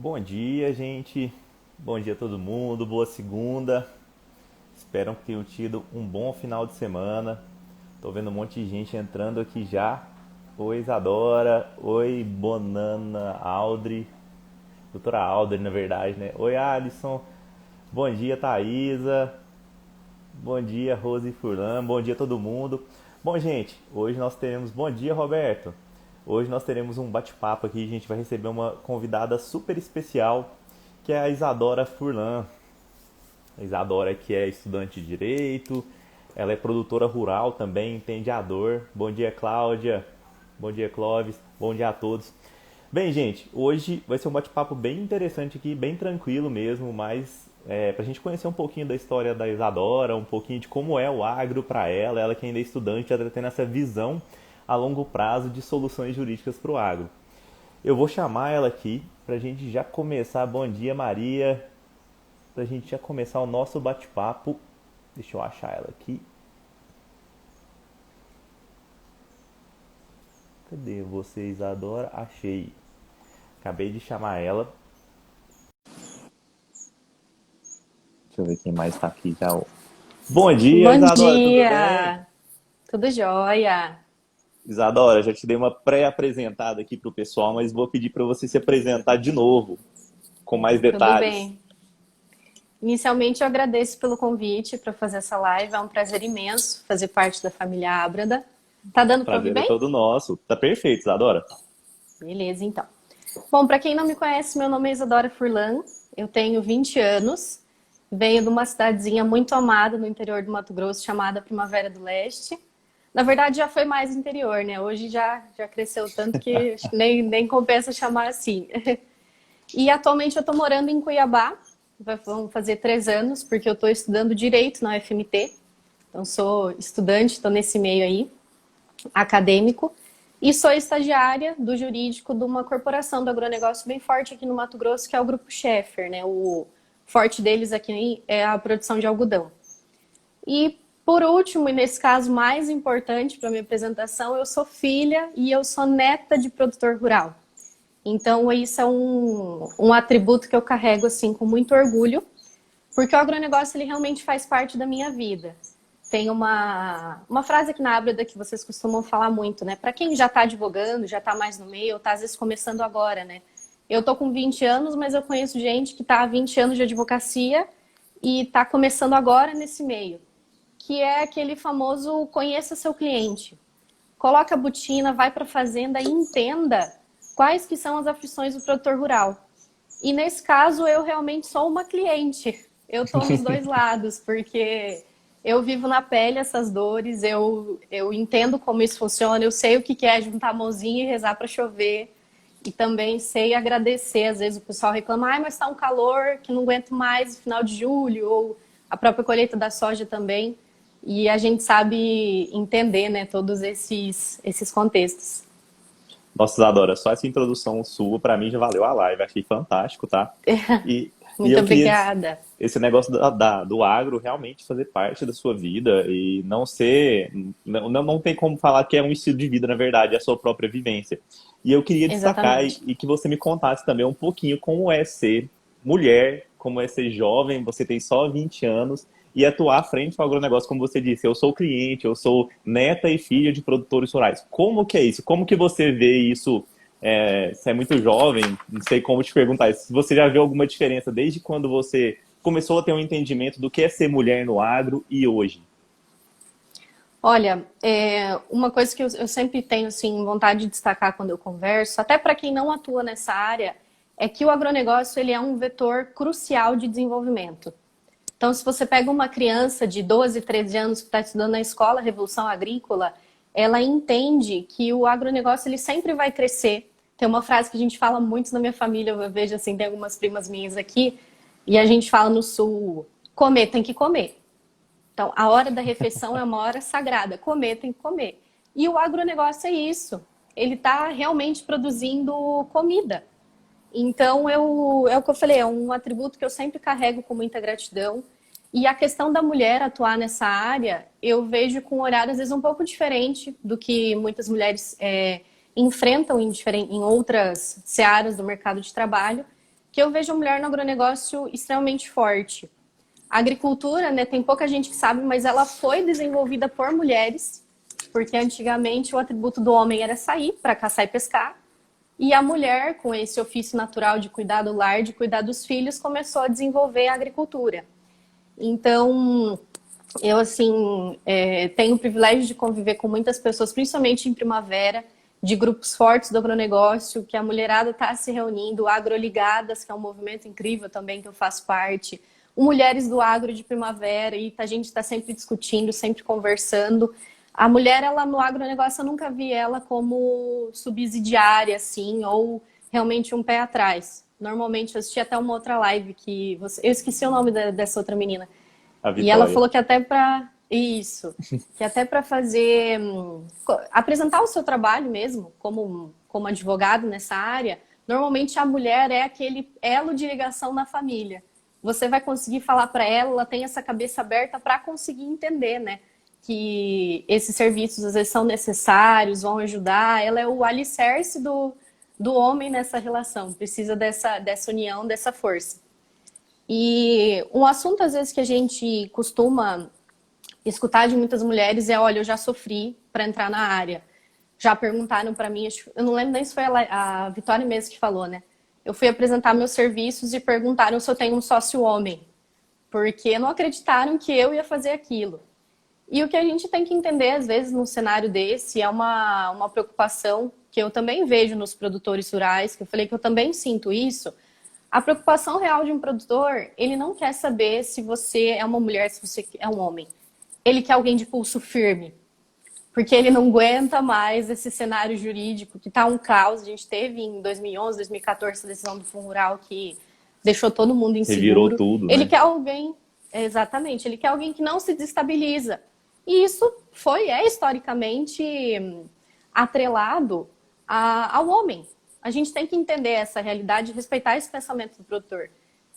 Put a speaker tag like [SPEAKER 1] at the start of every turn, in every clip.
[SPEAKER 1] Bom dia, gente. Bom dia a todo mundo. Boa segunda. Espero que tenham tido um bom final de semana. Tô vendo um monte de gente entrando aqui já. Oi, Isadora. Oi, Bonana Aldri. Doutora Aldri, na verdade, né? Oi, Alisson. Bom dia, Thaisa. Bom dia, Rose Furlan. Bom dia, todo mundo. Bom, gente, hoje nós teremos. Bom dia, Roberto. Hoje nós teremos um bate-papo aqui. A gente vai receber uma convidada super especial, que é a Isadora Furlan. A Isadora, que é estudante de Direito, ela é produtora rural também, entende a dor. Bom dia, Cláudia. Bom dia, Clóvis. Bom dia a todos. Bem, gente, hoje vai ser um bate-papo bem interessante aqui, bem tranquilo mesmo, mas para a gente conhecer um pouquinho da história da Isadora, um pouquinho de como é o agro para ela, ela que ainda é estudante, ela está tendo essa visão a longo prazo de soluções jurídicas para o agro. Eu vou chamar ela aqui para a gente já começar. Bom dia, Maria. Para a gente já começar o nosso bate-papo. Deixa eu achar ela aqui. Cadê você, Isadora? Achei. Acabei de chamar ela. Deixa eu ver quem mais está aqui já. Bom dia,
[SPEAKER 2] Bom
[SPEAKER 1] Isadora, tudo bem?
[SPEAKER 2] dia, tudo jóia?
[SPEAKER 1] Isadora, já te dei uma pré-apresentada aqui pro pessoal, mas vou pedir para você se apresentar de novo, com mais
[SPEAKER 2] Tudo
[SPEAKER 1] detalhes.
[SPEAKER 2] bem. Inicialmente, eu agradeço pelo convite para fazer essa live. É um prazer imenso fazer parte da família Ábrada. Tá dando para ouvir
[SPEAKER 1] Prazer é
[SPEAKER 2] bem?
[SPEAKER 1] todo nosso. Tá perfeito, Isadora.
[SPEAKER 2] Beleza, então. Bom, para quem não me conhece, meu nome é Isadora Furlan. Eu tenho 20 anos. Venho de uma cidadezinha muito amada no interior do Mato Grosso, chamada Primavera do Leste. Na verdade, já foi mais interior, né? Hoje já cresceu tanto que acho que nem compensa chamar assim. E atualmente eu estou morando em Cuiabá, vão fazer 3 anos, porque eu estou estudando Direito na UFMT. Então sou estudante, estou nesse meio aí, acadêmico. E sou estagiária do jurídico de uma corporação do agronegócio bem forte aqui no Mato Grosso, que é o Grupo Scheffer, né? O forte deles aqui é a produção de algodão. E por último, e nesse caso mais importante para minha apresentação, eu sou filha e eu sou neta de produtor rural. Então, isso é um atributo que eu carrego assim com muito orgulho, porque o agronegócio ele realmente faz parte da minha vida. Tem uma frase aqui na Ábreda que vocês costumam falar muito, né? Para quem já está advogando, já está mais no meio, ou está às vezes começando agora, né? Eu tô com 20 anos, mas eu conheço gente que está há 20 anos de advocacia e está começando agora nesse meio, que é aquele famoso conheça seu cliente. Coloca a botina, vai para a fazenda e entenda quais que são as aflições do produtor rural. E nesse caso, eu realmente sou uma cliente. Eu estou nos dois lados, porque eu vivo na pele essas dores, eu entendo como isso funciona, eu sei o que é juntar a mãozinha e rezar para chover. E também sei agradecer. Às vezes o pessoal reclama, mas está um calor que não aguento mais no final de julho, ou a própria colheita da soja também. E a gente sabe entender, né, todos esses contextos.
[SPEAKER 1] Nossa, Isadora, só essa introdução sua, pra mim, já valeu a live. Achei fantástico, tá? E
[SPEAKER 2] Muito
[SPEAKER 1] eu queria
[SPEAKER 2] obrigada.
[SPEAKER 1] esse negócio do agro realmente fazer parte da sua vida e não ser. Não tem como falar que é um estilo de vida, na verdade, é a sua própria vivência. E eu queria destacar
[SPEAKER 2] Exatamente.
[SPEAKER 1] e que você me contasse também um pouquinho como é ser mulher, como é ser jovem, você tem só 20 anos, e atuar à frente do agronegócio, como você disse. Eu sou cliente, eu sou neta e filha de produtores rurais. Como que é isso? Como que você vê isso? Você é muito jovem, não sei como te perguntar isso. Se você já viu alguma diferença desde quando você começou a ter um entendimento do que é ser mulher no agro e hoje?
[SPEAKER 2] Olha, uma coisa que eu sempre tenho assim, vontade de destacar quando eu converso, até para quem não atua nessa área, é que o agronegócio ele é um vetor crucial de desenvolvimento. Então, se você pega uma criança de 12, 13 anos que está estudando na escola Revolução Agrícola, ela entende que o agronegócio ele sempre vai crescer. Tem uma frase que a gente fala muito na minha família, eu vejo assim, tem algumas primas minhas aqui, e a gente fala no sul, comer tem que comer. Então, a hora da refeição é uma hora sagrada, comer tem que comer. E o agronegócio é isso, ele está realmente produzindo comida. Então, é o que eu falei, é um atributo que eu sempre carrego com muita gratidão. E a questão da mulher atuar nessa área, eu vejo com um olhar, às vezes, um pouco diferente do que muitas mulheres enfrentam em outras searas do mercado de trabalho, que eu vejo a mulher no agronegócio extremamente forte. A agricultura, né, tem pouca gente que sabe, mas ela foi desenvolvida por mulheres, porque antigamente o atributo do homem era sair para caçar e pescar, e a mulher, com esse ofício natural de cuidar do lar, de cuidar dos filhos, começou a desenvolver a agricultura. Então, eu, assim, tenho o privilégio de conviver com muitas pessoas, principalmente em primavera, de grupos fortes do agronegócio, que a mulherada está se reunindo, Agroligadas, que é um movimento incrível também, que eu faço parte, o Mulheres do Agro de Primavera, e a gente está sempre discutindo, sempre conversando. A mulher, ela no agronegócio, eu nunca vi ela como subsidiária, assim, ou realmente um pé atrás. Normalmente, eu assisti até uma outra live que eu esqueci o nome dessa outra menina.
[SPEAKER 1] A
[SPEAKER 2] E ela
[SPEAKER 1] Vitória.
[SPEAKER 2] falou que até para isso, que até para fazer apresentar o seu trabalho mesmo, como advogado nessa área, normalmente a mulher é aquele elo de ligação na família. Você vai conseguir falar para ela, ela tem essa cabeça aberta para conseguir entender, né? Que esses serviços às vezes são necessários, vão ajudar. Ela é o alicerce do homem nessa relação, precisa dessa união, dessa força. E um assunto, às vezes, que a gente costuma escutar de muitas mulheres é: olha, eu já sofri para entrar na área. Já perguntaram para mim, eu não lembro nem se foi a Vitória mesmo que falou, né? Eu fui apresentar meus serviços e perguntaram se eu tenho um sócio homem, porque não acreditaram que eu ia fazer aquilo. E o que a gente tem que entender, às vezes, num cenário desse, é uma preocupação que eu também vejo nos produtores rurais, que eu falei que eu também sinto isso. A preocupação real de um produtor, ele não quer saber se você é uma mulher, se você é um homem. Ele quer alguém de pulso firme, porque ele não aguenta mais esse cenário jurídico que está um caos. A gente teve em 2011, 2014, a decisão do Fundo Rural que deixou todo mundo
[SPEAKER 1] Revirou
[SPEAKER 2] inseguro.
[SPEAKER 1] tudo,
[SPEAKER 2] Ele
[SPEAKER 1] né?
[SPEAKER 2] quer alguém, exatamente, ele quer alguém que não se desestabiliza. E isso é historicamente atrelado ao homem. A gente tem que entender essa realidade e respeitar esse pensamento do produtor.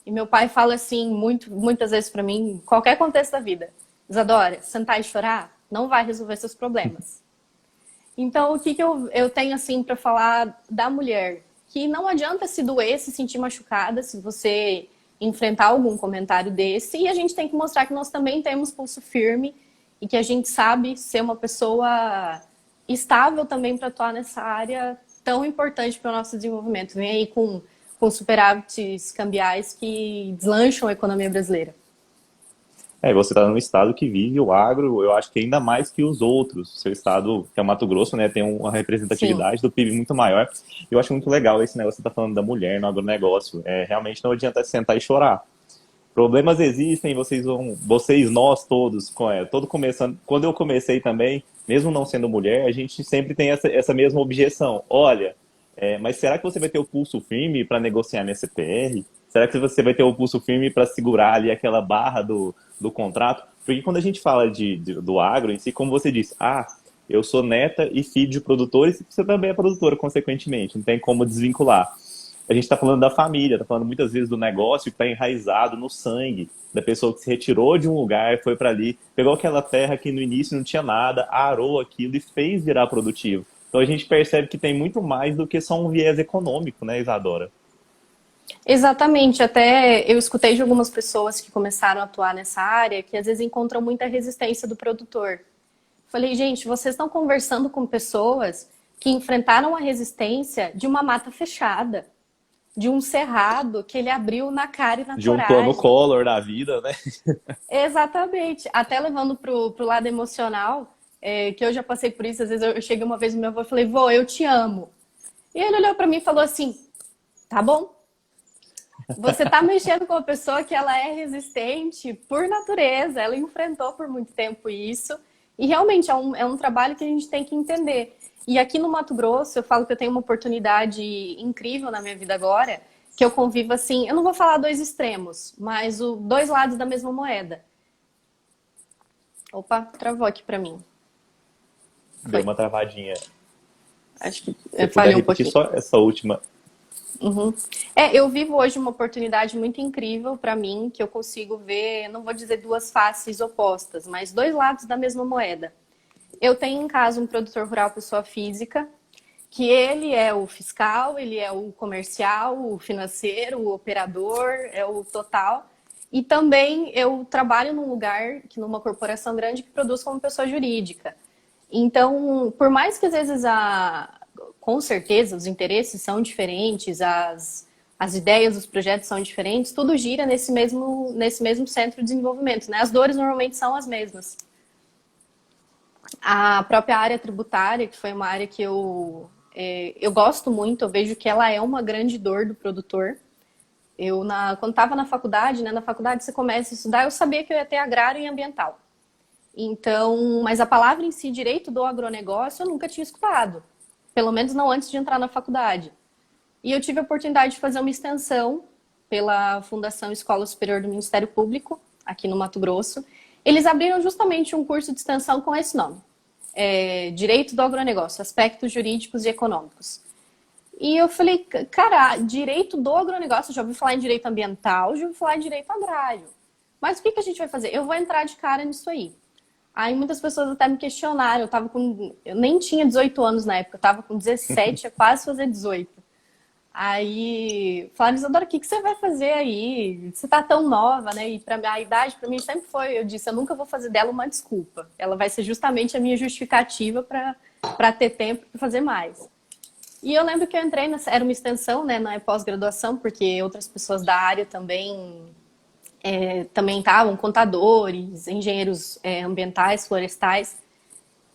[SPEAKER 2] E meu pai fala assim, muitas vezes para mim, em qualquer contexto da vida: Isadora, sentar e chorar não vai resolver seus problemas. Então, o que eu tenho assim para falar da mulher? Que não adianta se doer, se sentir machucada, se você enfrentar algum comentário desse. E a gente tem que mostrar que nós também temos pulso firme e que a gente sabe ser uma pessoa estável também para atuar nessa área tão importante para o nosso desenvolvimento. Vem aí com superávites cambiais que deslancham a economia brasileira.
[SPEAKER 1] Você está num estado que vive o agro, eu acho que ainda mais que os outros. Seu estado, que é o Mato Grosso, né, tem uma
[SPEAKER 2] Sim,
[SPEAKER 1] representatividade do PIB muito maior. Eu acho muito legal esse negócio que você está falando da mulher no agronegócio. Realmente não adianta sentar e chorar. Problemas existem, nós todos, todo começando, quando eu comecei também, mesmo não sendo mulher, a gente sempre tem essa mesma objeção. Olha, mas será que você vai ter o pulso firme para negociar minha CPR? Será que você vai ter o pulso firme para segurar ali aquela barra do contrato? Porque quando a gente fala do agro em si, como você disse, eu sou neta e filho de produtores, você também é produtora, consequentemente, não tem como desvincular. A gente está falando da família, está falando muitas vezes do negócio que está enraizado no sangue da pessoa que se retirou de um lugar, foi para ali, pegou aquela terra que no início não tinha nada, arou aquilo e fez virar produtivo. Então a gente percebe que tem muito mais do que só um viés econômico, né, Isadora?
[SPEAKER 2] exatamente. Até eu escutei de algumas pessoas que começaram a atuar nessa área que às vezes encontram muita resistência do produtor. Falei, gente, vocês estão conversando com pessoas que enfrentaram a resistência de uma mata fechada, de um cerrado que ele abriu na cara e na
[SPEAKER 1] De um plano
[SPEAKER 2] coragem.
[SPEAKER 1] Collor da vida, né?
[SPEAKER 2] Exatamente. Até levando pro lado emocional, que eu já passei por isso. Às vezes eu cheguei uma vez no meu avô e falei, vô, eu te amo. E ele olhou para mim e falou assim, tá bom. Você tá mexendo com uma pessoa que ela é resistente por natureza. Ela enfrentou por muito tempo isso. E realmente é um trabalho que a gente tem que entender. E aqui no Mato Grosso, eu falo que eu tenho uma oportunidade incrível na minha vida agora, que eu convivo assim, eu não vou falar dois extremos, mas dois lados da mesma moeda. Opa, travou aqui pra mim.
[SPEAKER 1] Deu
[SPEAKER 2] Foi.
[SPEAKER 1] uma travadinha.
[SPEAKER 2] Acho que
[SPEAKER 1] Se você puder
[SPEAKER 2] falhou um
[SPEAKER 1] repetir
[SPEAKER 2] pouquinho.
[SPEAKER 1] só essa última.
[SPEAKER 2] Uhum. Eu vivo hoje uma oportunidade muito incrível para mim, que eu consigo ver, não vou dizer duas faces opostas, mas dois lados da mesma moeda. Eu tenho em casa um produtor rural pessoa física, que ele é o fiscal, ele é o comercial, o financeiro, o operador, é o total. E também eu trabalho num lugar, numa corporação grande que produz como pessoa jurídica. Então, por mais que às vezes com certeza os interesses são diferentes, as ideias dos projetos são diferentes, tudo gira nesse mesmo centro de desenvolvimento, né? As dores normalmente são as mesmas. A própria área tributária, que foi uma área que eu gosto muito, eu vejo que ela é uma grande dor do produtor. Quando estava na faculdade, né? Na faculdade você começa a estudar, eu sabia que eu ia ter agrário e ambiental. Então, mas a palavra em si, direito do agronegócio, eu nunca tinha escutado. Pelo menos não antes de entrar na faculdade. E eu tive a oportunidade de fazer uma extensão pela Fundação Escola Superior do Ministério Público, aqui no Mato Grosso. Eles abriram justamente um curso de extensão com esse nome. Direito do agronegócio, aspectos jurídicos e econômicos. E eu falei, cara, direito do agronegócio, já ouvi falar em direito ambiental, já ouvi falar em direito agrário. Mas o que a gente vai fazer? Eu vou entrar de cara nisso aí. Aí muitas pessoas até me questionaram, eu nem tinha 18 anos na época, eu estava com 17, ia quase fazer 18. Aí falaram, Isadora, o que você vai fazer aí? Você tá tão nova, né? E a idade para mim sempre foi, eu disse, eu nunca vou fazer dela uma desculpa. Ela vai ser justamente a minha justificativa para ter tempo para fazer mais. E eu lembro que eu entrei, era uma extensão, né, na pós-graduação, porque outras pessoas da área também estavam, contadores, engenheiros ambientais, florestais.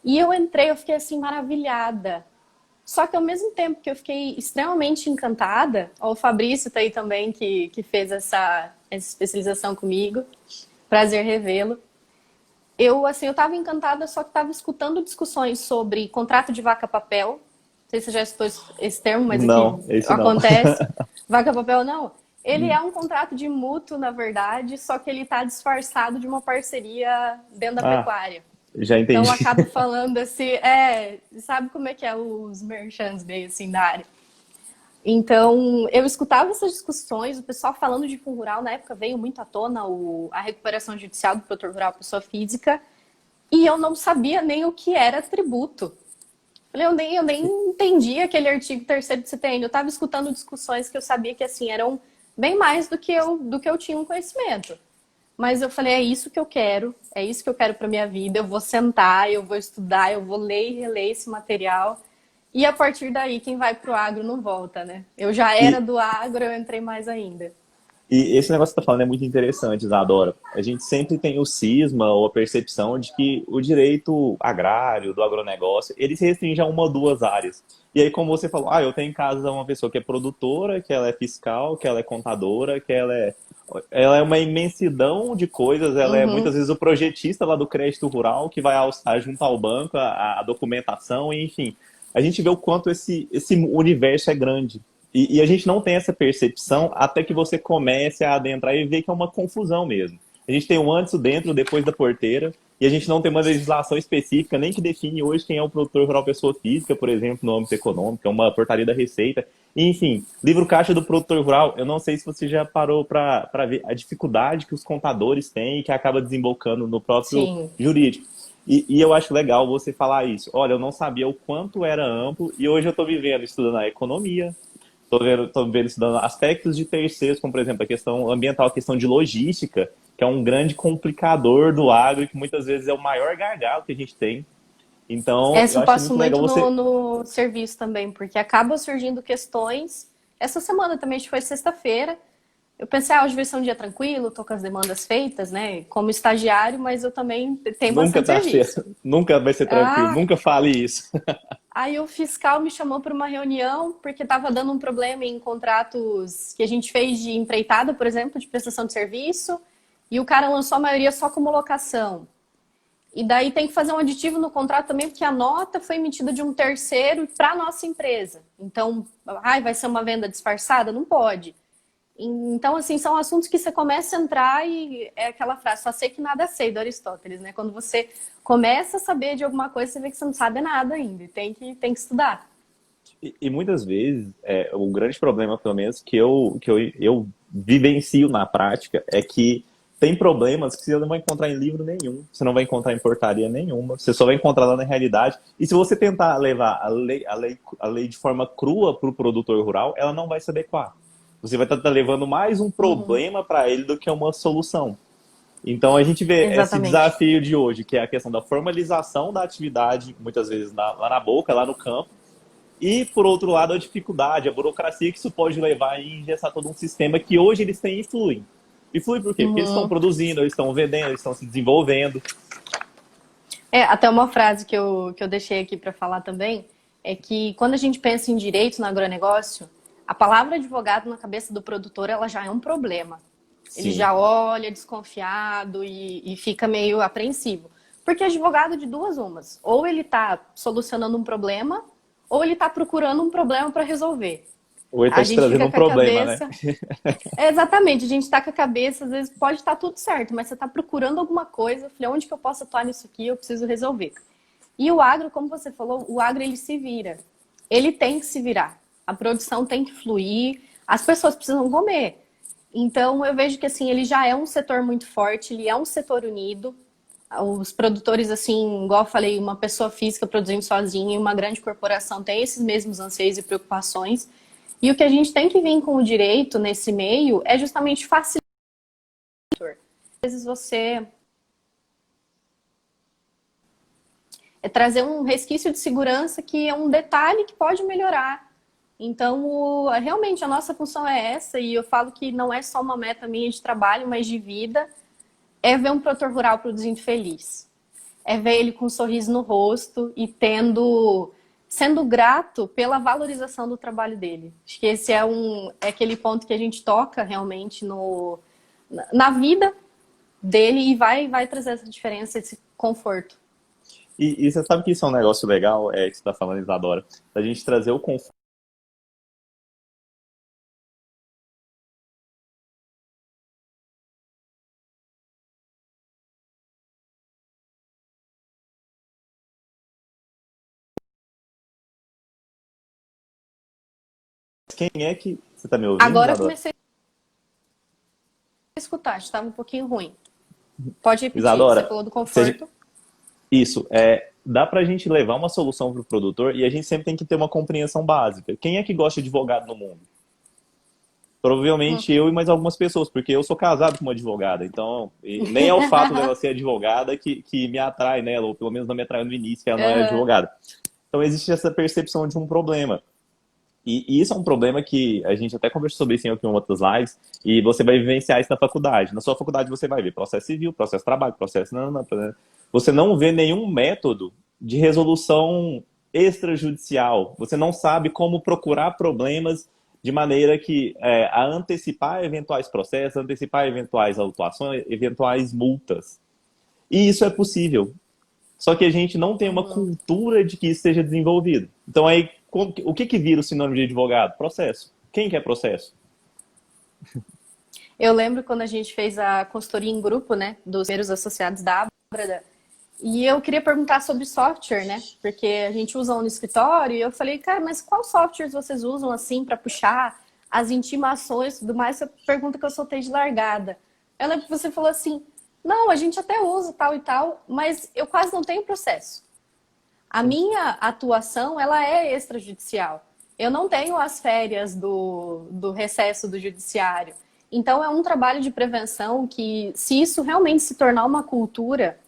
[SPEAKER 2] E eu entrei, eu fiquei assim maravilhada. Só que ao mesmo tempo que eu fiquei extremamente encantada, ó, o Fabrício tá aí também, que fez essa especialização comigo, prazer revê-lo. Eu estava encantada, só que estava escutando discussões sobre contrato de vaca-papel. Não sei se você já escutou esse termo, mas
[SPEAKER 1] Não,
[SPEAKER 2] aqui
[SPEAKER 1] esse não.
[SPEAKER 2] acontece. Vaca-papel não. Ele é um contrato de mútuo, na verdade, só que ele está disfarçado de uma parceria dentro da pecuária.
[SPEAKER 1] Já entendi.
[SPEAKER 2] Então, eu acabo falando assim, sabe como é que é os merchants meio assim da área? Então, eu escutava essas discussões, o pessoal falando de fundo rural, na época veio muito à tona a recuperação judicial do produtor rural pessoa física, e eu não sabia nem o que era tributo. Eu nem entendia aquele artigo 3º do CTN, eu estava escutando discussões que eu sabia que assim, eram bem mais do que eu tinha um conhecimento. Mas eu falei, é isso que eu quero para minha vida. Eu vou sentar, eu vou estudar, eu vou ler e reler esse material. E a partir daí, quem vai pro agro não volta, né? Eu já era do agro, eu entrei mais ainda.
[SPEAKER 1] E esse negócio que você está falando é muito interessante, Isadora. A gente sempre tem o cisma ou a percepção de que o direito agrário, do agronegócio, ele se restringe a uma ou duas áreas. E aí, como você falou, eu tenho em casa uma pessoa que é produtora, que ela é fiscal, que ela é contadora, que ela é uma imensidão de coisas, ela é muitas vezes o projetista lá do crédito rural, que vai alçar junto ao banco a documentação, enfim. A gente vê o quanto esse universo é grande. E a gente não tem essa percepção até que você comece a adentrar e ver que é uma confusão mesmo. A gente tem o antes, o dentro, o depois da porteira, e a gente não tem uma legislação específica, nem que define hoje quem é o produtor rural pessoa física, por exemplo, no âmbito econômico, é uma portaria da Receita. E, enfim, livro caixa do produtor rural, eu não sei se você já parou para ver a dificuldade que os contadores têm e que acaba desembocando no próprio jurídico. E eu acho legal você falar isso. Olha, eu não sabia o quanto era amplo, e hoje eu estou vivendo, estudando a economia, estou vendo estudando aspectos de terceiros, como, por exemplo, a questão ambiental, a questão de logística, que é um grande complicador do agro e que muitas vezes é o maior gargalo que a gente tem. Então, eu
[SPEAKER 2] eu
[SPEAKER 1] acho
[SPEAKER 2] passo
[SPEAKER 1] muito legal
[SPEAKER 2] muito
[SPEAKER 1] você...
[SPEAKER 2] no serviço também, porque acaba surgindo questões. Essa semana também, acho que foi sexta-feira, eu pensei, hoje vai ser um dia tranquilo, tô com as demandas feitas, né, como estagiário, mas eu também tenho bastante serviço.
[SPEAKER 1] Nunca vai ser tranquilo, nunca fale isso.
[SPEAKER 2] Aí o fiscal me chamou para uma reunião porque estava dando um problema em contratos que a gente fez de empreitada, por exemplo, de prestação de serviço, e o cara lançou a maioria só como locação. E daí tem que fazer um aditivo no contrato também, porque a nota foi emitida de um terceiro para a nossa empresa. Então, vai ser uma venda disfarçada? Não pode. Então, assim, são assuntos que você começa a entrar e é aquela frase, só sei que nada sei, do Aristóteles, né? Quando você começa a saber de alguma coisa, você vê que você não sabe nada ainda e tem que estudar.
[SPEAKER 1] E muitas vezes, o grande problema, pelo menos, que eu vivencio na prática, é que Tem problemas que você não vai encontrar em livro nenhum, você não vai encontrar em portaria nenhuma, você só vai encontrar lá na realidade. E se você tentar levar a lei de forma crua para o produtor rural, ela não vai se adequar. Você vai estar levando mais um
[SPEAKER 2] Uhum.
[SPEAKER 1] problema para ele do que uma solução. Então a gente vê esse
[SPEAKER 2] Exatamente.
[SPEAKER 1] desafio de hoje, que é a questão da formalização da atividade, muitas vezes lá na boca, lá no campo, e por outro lado a dificuldade, a burocracia que isso pode levar e engessar todo um sistema que hoje eles têm e fluem. E flui por quê? Porque eles estão
[SPEAKER 2] Uhum.
[SPEAKER 1] produzindo, eles estão vendendo, eles estão se desenvolvendo.
[SPEAKER 2] É, até uma frase que eu deixei aqui para falar também é que quando a gente pensa em direito no agronegócio, a palavra advogado na cabeça do produtor ela já é um problema. Ele
[SPEAKER 1] Sim.
[SPEAKER 2] já olha desconfiado e fica meio apreensivo. Porque advogado de duas umas. Ou ele está solucionando um problema, ou ele está procurando um problema para resolver.
[SPEAKER 1] Ou ele está
[SPEAKER 2] A
[SPEAKER 1] te
[SPEAKER 2] gente
[SPEAKER 1] trazendo
[SPEAKER 2] fica
[SPEAKER 1] um
[SPEAKER 2] com a
[SPEAKER 1] problema, né?
[SPEAKER 2] cabeça. É, exatamente, a gente está com a cabeça, às vezes pode estar tudo certo, mas você está procurando alguma coisa, eu falei, onde que eu posso atuar nisso aqui? Eu preciso resolver. E o agro, como você falou, o agro ele se vira. Ele tem que se virar. A produção tem que fluir, as pessoas precisam comer. Então eu vejo que assim, ele já é um setor muito forte, ele é um setor unido. Os produtores, assim, igual eu falei, uma pessoa física produzindo sozinha e uma grande corporação tem esses mesmos anseios e preocupações. E o que a gente tem que vir com o direito nesse meio é justamente facilitar. Às vezes você é trazer um resquício de segurança que é um detalhe que pode melhorar. Então, realmente, a nossa função é essa, e eu falo que não é só uma meta minha de trabalho, mas de vida, é ver um produtor rural produzindo feliz. É ver ele com um sorriso no rosto e sendo grato pela valorização do trabalho dele. Acho que esse é aquele ponto que a gente toca realmente na vida dele e vai trazer essa diferença, esse conforto.
[SPEAKER 1] E você sabe que isso é um negócio legal, que você está falando, Isadora, da gente trazer o conforto. Quem é que. Você está me ouvindo,
[SPEAKER 2] Agora eu
[SPEAKER 1] Isadora?
[SPEAKER 2] comecei a escutar, estava um pouquinho ruim. Pode repetir, você
[SPEAKER 1] Isadora,
[SPEAKER 2] falou do
[SPEAKER 1] seja,
[SPEAKER 2] conforto.
[SPEAKER 1] isso, dá para a gente levar uma solução para o produtor e a gente sempre tem que ter uma compreensão básica. Quem é que gosta de advogado no mundo? Provavelmente eu e mais algumas pessoas, porque eu sou casado com uma advogada, então nem é o fato dela ser advogada que me atrai nela, ou pelo menos não me atraiu no início, que ela não era
[SPEAKER 2] Uhum.
[SPEAKER 1] advogada. Então existe essa percepção de um problema. E isso é um problema que a gente até conversou sobre isso em outras lives, e você vai vivenciar isso na faculdade. Na sua faculdade você vai ver processo civil, processo de trabalho, processo... Você não vê nenhum método de resolução extrajudicial. Você não sabe como procurar problemas de maneira que a antecipar eventuais processos, antecipar eventuais autuações, eventuais multas. E isso é possível. Só que a gente não tem uma
[SPEAKER 2] Uhum.
[SPEAKER 1] cultura de que isso seja desenvolvido. Então aí, o que vira o sinônimo de advogado? Processo. Quem quer processo?
[SPEAKER 2] Eu lembro quando a gente fez a consultoria em grupo, né, dos primeiros associados da Abra, e eu queria perguntar sobre software, né, porque a gente usa um no escritório, e eu falei, cara, mas qual softwares vocês usam, assim, para puxar as intimações e tudo mais? Essa pergunta que eu soltei de largada. Eu lembro que você falou assim, não, a gente até usa tal e tal, mas eu quase não tenho processo. A minha atuação, ela é extrajudicial. Eu não tenho as férias do recesso do judiciário. Então, é um trabalho de prevenção que, se isso realmente se tornar uma cultura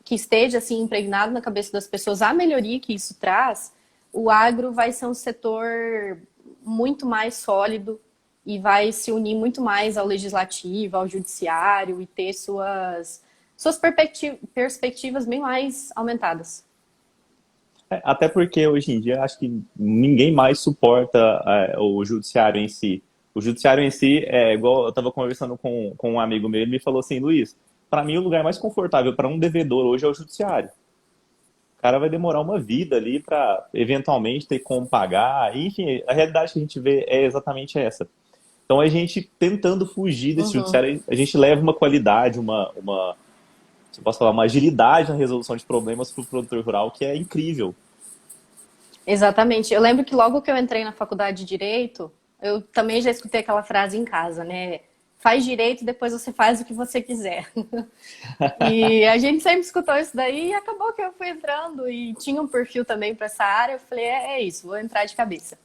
[SPEAKER 2] que esteja assim impregnado na cabeça das pessoas, a melhoria que isso traz, o agro vai ser um setor muito mais sólido e vai se unir muito mais ao legislativo, ao judiciário e ter suas perspectivas bem mais aumentadas.
[SPEAKER 1] Até porque hoje em dia acho que ninguém mais suporta o judiciário em si. O judiciário em si é igual eu estava conversando com um amigo meu, ele me falou assim, Luiz, para mim o lugar mais confortável para um devedor hoje é o judiciário. O cara vai demorar uma vida ali para eventualmente ter como pagar. Enfim, a realidade que a gente vê é exatamente essa. Então a gente tentando fugir desse
[SPEAKER 2] Uhum.
[SPEAKER 1] judiciário, a gente leva uma qualidade, se eu posso falar, uma agilidade na resolução de problemas para o produtor rural que é incrível.
[SPEAKER 2] Exatamente. Eu lembro que logo que eu entrei na faculdade de Direito, eu também já escutei aquela frase em casa, né? faz direito, depois você faz o que você quiser. E a gente sempre escutou isso daí e acabou que eu fui entrando e tinha um perfil também para essa área. Eu falei, é isso, vou entrar de cabeça.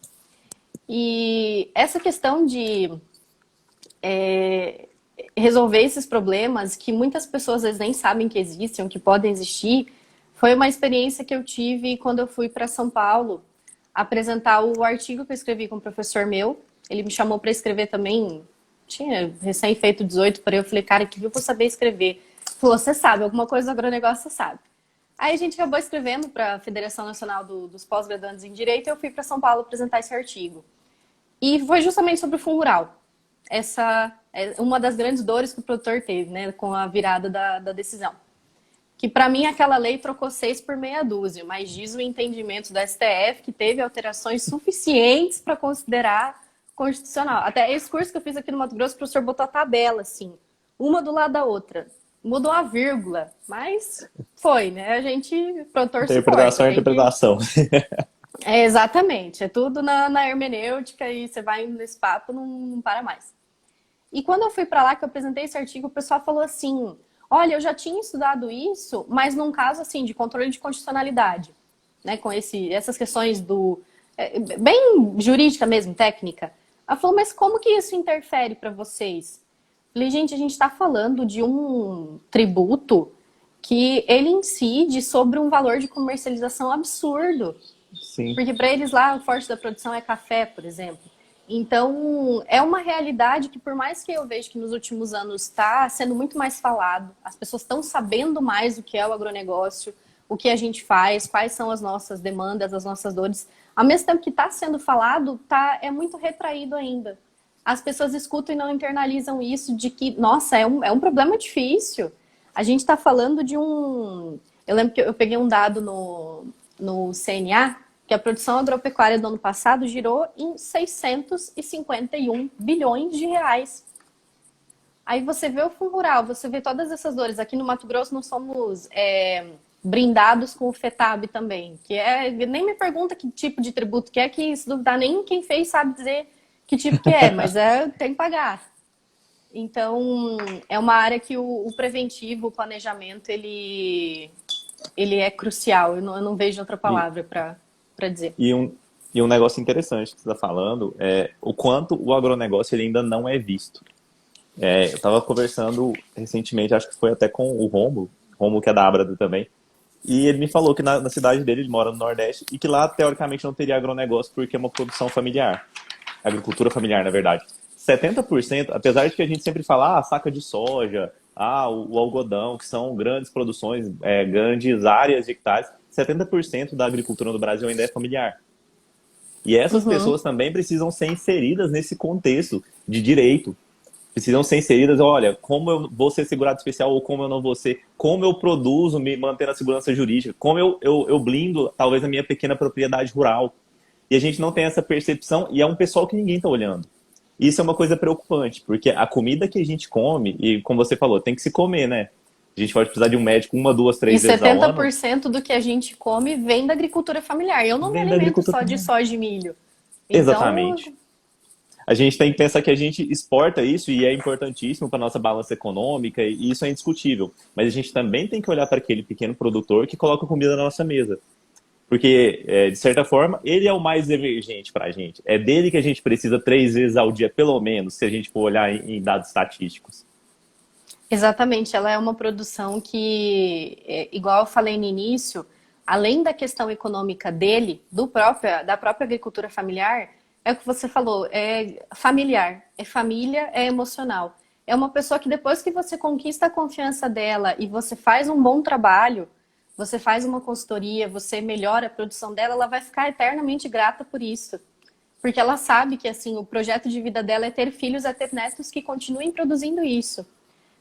[SPEAKER 2] E essa questão de resolver esses problemas que muitas pessoas às vezes nem sabem que existem, ou que podem existir, foi uma experiência que eu tive quando eu fui para São Paulo apresentar o artigo que eu escrevi com um professor meu. Ele me chamou para escrever também, tinha recém feito 18 para eu falei, cara, que eu vou saber escrever? Ele falou, você sabe, alguma coisa do agronegócio você sabe. Aí a gente acabou escrevendo para a Federação Nacional dos Pós-Graduandos em Direito e eu fui para São Paulo apresentar esse artigo. E foi justamente sobre o fundo rural. Essa é uma das grandes dores que o produtor teve, né, com a virada da decisão. Que para mim aquela lei trocou 6 por meia dúzia, mas diz o entendimento do STF que teve alterações suficientes para considerar constitucional. Até esse curso que eu fiz aqui no Mato Grosso, o professor botou a tabela, assim, uma do lado da outra. Mudou a vírgula, mas foi, né? A gente, produtor
[SPEAKER 1] Interpretação é
[SPEAKER 2] suporta.
[SPEAKER 1] interpretação.
[SPEAKER 2] Exatamente, é tudo na hermenêutica e você vai indo nesse papo, não para mais. E quando eu fui para lá, que eu apresentei esse artigo, o pessoal falou assim, olha, eu já tinha estudado isso, mas num caso assim de controle de constitucionalidade, né, com essas questões bem jurídica mesmo, técnica. Ela falou, mas como que isso interfere para vocês? Eu falei, gente, a gente está falando de um tributo que ele incide sobre um valor de comercialização absurdo.
[SPEAKER 1] Sim.
[SPEAKER 2] Porque para eles lá, o forte da produção é café, por exemplo. Então, é uma realidade que, por mais que eu veja que nos últimos anos está sendo muito mais falado, as pessoas estão sabendo mais o que é o agronegócio, o que a gente faz, quais são as nossas demandas, as nossas dores. Ao mesmo tempo que está sendo falado, é muito retraído ainda. As pessoas escutam e não internalizam isso de que, nossa, é um problema difícil. A gente está falando de um... Eu lembro que eu peguei um dado no CNA, que a produção agropecuária do ano passado girou em 651 bilhões de reais. Aí você vê o fundo rural, você vê todas essas dores. Aqui no Mato Grosso nós somos brindados com o FETAB também, que nem me pergunta que tipo de tributo que é, que se duvidar nem quem fez sabe dizer que tipo que é, mas tem que pagar. Então, é uma área que o preventivo, o planejamento, ele é crucial. Eu não vejo outra palavra para dizer.
[SPEAKER 1] E um negócio interessante que você está falando é o quanto o agronegócio ele ainda não é visto. Eu estava conversando recentemente, acho que foi até com o Romulo que é da Abrado também, e ele me falou que na cidade dele, ele mora no Nordeste, e que lá, teoricamente, não teria agronegócio porque é uma produção familiar. Agricultura familiar, na verdade. 70%, apesar de que a gente sempre fala, saca de soja, o algodão, que são grandes produções, grandes áreas de hectares, 70% da agricultura no Brasil ainda é familiar. E essas pessoas também precisam ser inseridas nesse contexto de direito. Precisam ser inseridas, olha, como eu vou ser segurado especial ou como eu não vou ser, como eu produzo, me mantendo a segurança jurídica, como eu blindo, talvez, a minha pequena propriedade rural. E a gente não tem essa percepção e é um pessoal que ninguém está olhando. Isso é uma coisa preocupante, porque a comida que a gente come, e como você falou, tem que se comer, né? A gente pode precisar de um médico 1, 2, 3 vezes ao ano.
[SPEAKER 2] E 70% do que a gente come vem da agricultura familiar. Eu não me alimento só de soja e milho. Então,
[SPEAKER 1] exatamente. A gente tem que pensar que a gente exporta isso e é importantíssimo para a nossa balança econômica e isso é indiscutível. Mas a gente também tem que olhar para aquele pequeno produtor que coloca comida na nossa mesa. Porque, de certa forma, ele é o mais emergente para a gente. É dele que a gente precisa 3 vezes ao dia, pelo menos, se a gente for olhar em dados estatísticos.
[SPEAKER 2] Exatamente. Ela é uma produção que, igual eu falei no início, além da questão econômica dele, da própria agricultura familiar, é o que você falou, é familiar, é família, é emocional. É uma pessoa que depois que você conquista a confiança dela e você faz um bom trabalho, você faz uma consultoria, você melhora a produção dela, ela vai ficar eternamente grata por isso. Porque ela sabe que assim, o projeto de vida dela é ter filhos, é ter netos que continuem produzindo isso.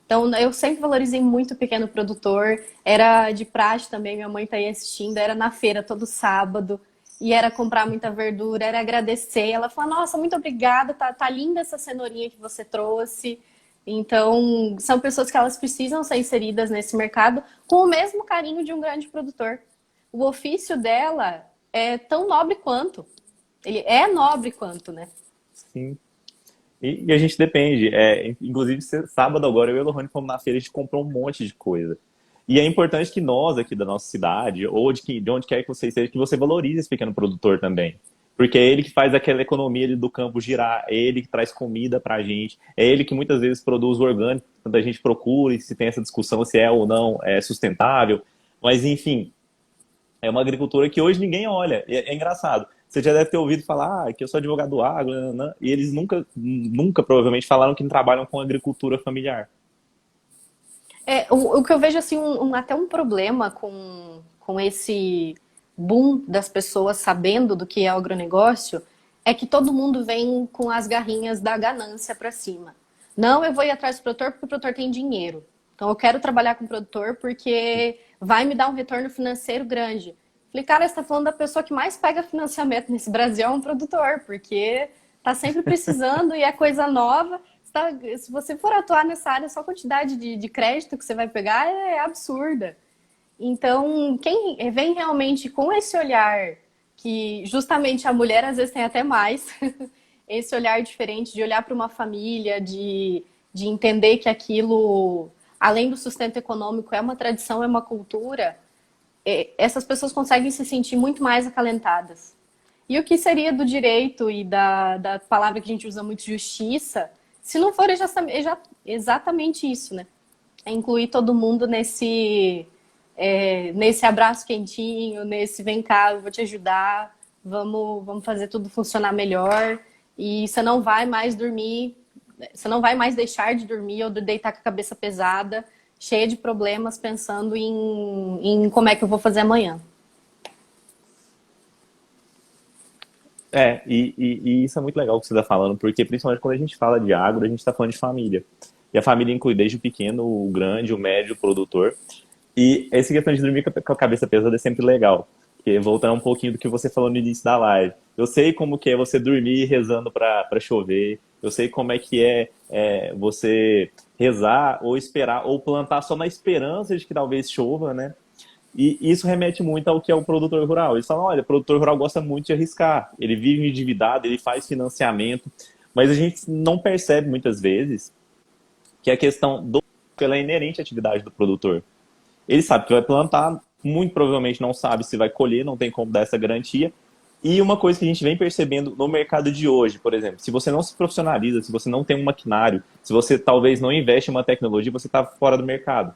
[SPEAKER 2] Então, eu sempre valorizei muito o pequeno produtor. Era de praxe também, minha mãe está aí assistindo, era na feira todo sábado. E era comprar muita verdura, era agradecer. Ela falou, nossa, muito obrigada, tá linda essa cenourinha que você trouxe. Então, são pessoas que elas precisam ser inseridas nesse mercado com o mesmo carinho de um grande produtor. O ofício dela é tão nobre quanto. Ele é nobre quanto, né?
[SPEAKER 1] Sim. E a gente depende. Inclusive, sábado agora, eu e o Lohane fomos na feira, a gente comprou um monte de coisa. E é importante que nós aqui da nossa cidade, ou de onde quer que você esteja, que você valorize esse pequeno produtor também. Porque é ele que faz aquela economia ali do campo girar, é ele que traz comida pra gente, é ele que muitas vezes produz o orgânico, quando a gente procura e se tem essa discussão se é ou não sustentável. Mas, enfim, é uma agricultura que hoje ninguém olha. É engraçado. Você já deve ter ouvido falar que eu sou advogado do agro, né? E eles nunca provavelmente falaram que trabalham com agricultura familiar.
[SPEAKER 2] O que eu vejo assim, até um problema com esse boom das pessoas sabendo do que é o agronegócio é que todo mundo vem com as garrinhas da ganância para cima. Não, eu vou ir atrás do produtor porque o produtor tem dinheiro. Então eu quero trabalhar com o produtor porque vai me dar um retorno financeiro grande. Falei, cara, você está falando da pessoa que mais pega financiamento nesse Brasil, é um produtor, porque está sempre precisando e é coisa nova. Se você for atuar nessa área, só a quantidade de crédito que você vai pegar é absurda. Então, quem vem realmente com esse olhar, que justamente a mulher às vezes tem até mais, esse olhar diferente de olhar para uma família, de entender que aquilo, além do sustento econômico, é uma tradição, é uma cultura, essas pessoas conseguem se sentir muito mais acalentadas. E o que seria do direito e da palavra que a gente usa muito, justiça, se não for exatamente isso, né? É incluir todo mundo nesse abraço quentinho, nesse vem cá, eu vou te ajudar, vamos fazer tudo funcionar melhor. E você não vai mais dormir, você não vai mais deixar de dormir ou de deitar com a cabeça pesada, cheia de problemas, pensando em como é que eu vou fazer amanhã.
[SPEAKER 1] E isso é muito legal o que você está falando, porque principalmente quando a gente fala de agro, a gente está falando de família. E a família inclui desde o pequeno, o grande, o médio, o produtor. E essa questão de dormir com a cabeça pesada é sempre legal. Porque, voltando um pouquinho do que você falou no início da live. Eu sei como que é você dormir rezando para chover. Eu sei como é que você rezar ou esperar, ou plantar só na esperança de que talvez chova, né? E isso remete muito ao que é o produtor rural. Eles falam, olha, o produtor rural gosta muito de arriscar. Ele vive endividado, ele faz financiamento. Mas a gente não percebe muitas vezes que a questão ela é inerente à atividade do produtor. Ele sabe que vai plantar, muito provavelmente não sabe se vai colher, não tem como dar essa garantia. E uma coisa que a gente vem percebendo no mercado de hoje, por exemplo, se você não se profissionaliza, se você não tem um maquinário, se você talvez não investe em uma tecnologia, você está fora do mercado.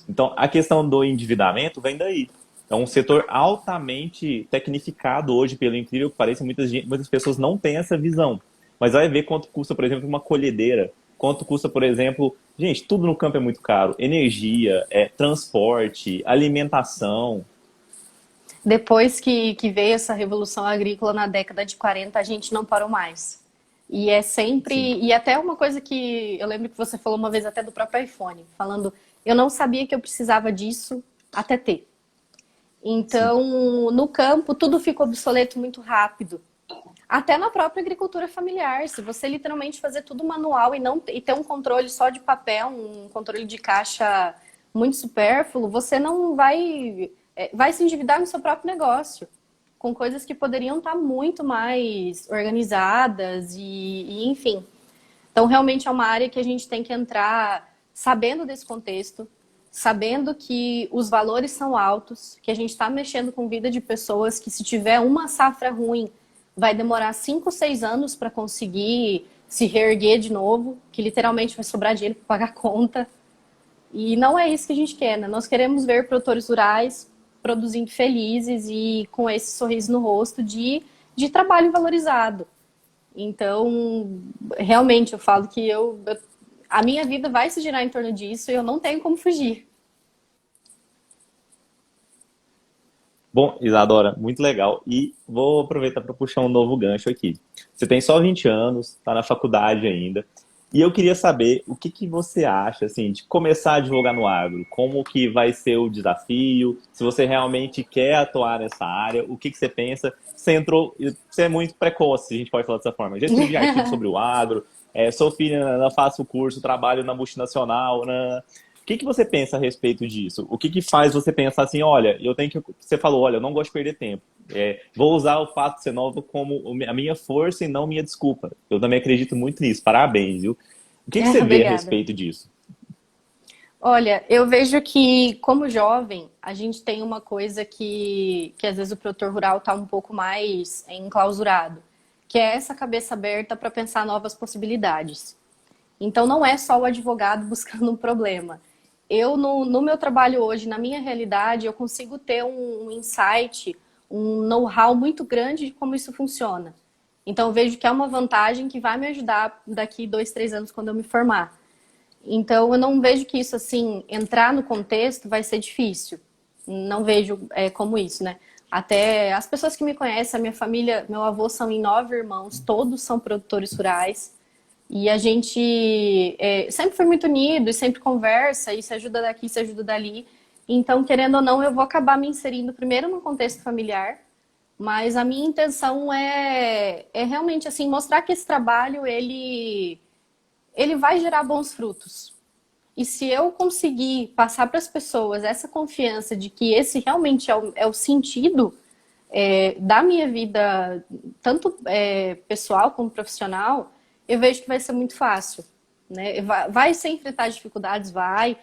[SPEAKER 1] Então, a questão do endividamento vem daí. É um setor altamente tecnificado hoje, pelo incrível que pareça, muitas pessoas não têm essa visão. Mas vai ver quanto custa, por exemplo, uma colhedeira, quanto custa, por exemplo... Gente, tudo no campo é muito caro. Energia, transporte, alimentação.
[SPEAKER 2] Depois que veio essa revolução agrícola na década de 40, a gente não parou mais. E é sempre...
[SPEAKER 1] Sim.
[SPEAKER 2] E até uma coisa que eu lembro que você falou uma vez até do próprio iPhone, falando, eu não sabia que eu precisava disso até ter.
[SPEAKER 1] Sim.
[SPEAKER 2] Então, no campo, tudo ficou obsoleto muito rápido. Até na própria agricultura familiar, se você literalmente fazer tudo manual e ter um controle só de papel, um controle de caixa muito supérfluo, você não vai se endividar no seu próprio negócio, com coisas que poderiam estar muito mais organizadas e enfim. Então, realmente é uma área que a gente tem que entrar sabendo desse contexto, sabendo que os valores são altos, que a gente está mexendo com vida de pessoas que, se tiver uma safra ruim, vai demorar 5, 6 anos para conseguir se reerguer de novo, que literalmente vai sobrar dinheiro para pagar conta. E não é isso que a gente quer, né? Nós queremos ver produtores rurais produzindo felizes e com esse sorriso no rosto de trabalho valorizado. Então, realmente, eu falo que a minha vida vai se girar em torno disso e eu não tenho como fugir.
[SPEAKER 1] Bom, Isadora, muito legal. E vou aproveitar para puxar um novo gancho aqui. Você tem só 20 anos, está na faculdade ainda. E eu queria saber o que você acha, assim, de começar a advogar no agro. Como que vai ser o desafio? Se você realmente quer atuar nessa área, o que você pensa? Você é muito precoce, a gente pode falar dessa forma. Já escrevi artigos sobre o agro, sou filha, faço curso, trabalho na multinacional. que você pensa a respeito disso? O que faz você pensar assim, olha, eu tenho que... Você falou, olha, eu não gosto de perder tempo. Vou usar o fato de ser nova como a minha força e não minha desculpa. Eu também acredito muito nisso. Parabéns, viu? O que você vê a
[SPEAKER 2] Obrigada.
[SPEAKER 1] respeito disso?
[SPEAKER 2] Olha, eu vejo que, como jovem, a gente tem uma coisa que às vezes o produtor rural está um pouco mais enclausurado, que é essa cabeça aberta para pensar novas possibilidades. Então, não é só o advogado buscando um problema. Eu, no meu trabalho hoje, na minha realidade, eu consigo ter um insight, um know-how muito grande de como isso funciona. Então, eu vejo que é uma vantagem que vai me ajudar daqui 2, 3 anos, quando eu me formar. Então, eu não vejo que isso, assim, entrar no contexto vai ser difícil. Não vejo como isso, né? Até as pessoas que me conhecem, a minha família, meu avô são em 9 irmãos, todos são produtores rurais. E a gente sempre foi muito unido e sempre conversa, e se ajuda daqui, se ajuda dali. Então, querendo ou não, eu vou acabar me inserindo primeiro no contexto familiar, mas a minha intenção é realmente assim mostrar que esse trabalho ele vai gerar bons frutos. E se eu conseguir passar para as pessoas essa confiança de que esse realmente é o sentido da minha vida, tanto pessoal como profissional, eu vejo que vai ser muito fácil. Né? Vai sem enfrentar dificuldades, vai.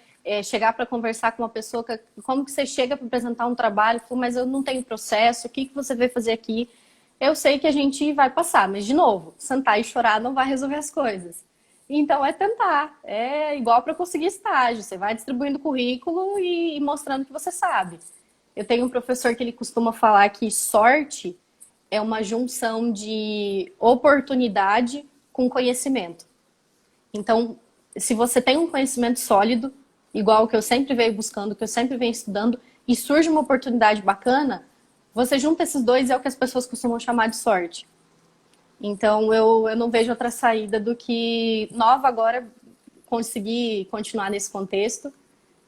[SPEAKER 2] Chegar para conversar com uma pessoa, como que você chega para apresentar um trabalho, mas eu não tenho processo, o que você veio fazer aqui? Eu sei que a gente vai passar, mas de novo, sentar e chorar não vai resolver as coisas. Então é tentar, é igual para conseguir estágio, você vai distribuindo currículo e mostrando que você sabe. Eu tenho um professor que ele costuma falar que sorte é uma junção de oportunidade com conhecimento. Então, se você tem um conhecimento sólido, igual o que eu sempre venho buscando, que eu sempre venho estudando, e surge uma oportunidade bacana, você junta esses dois e é o que as pessoas costumam chamar de sorte. Então, eu não vejo outra saída do que nova agora conseguir continuar nesse contexto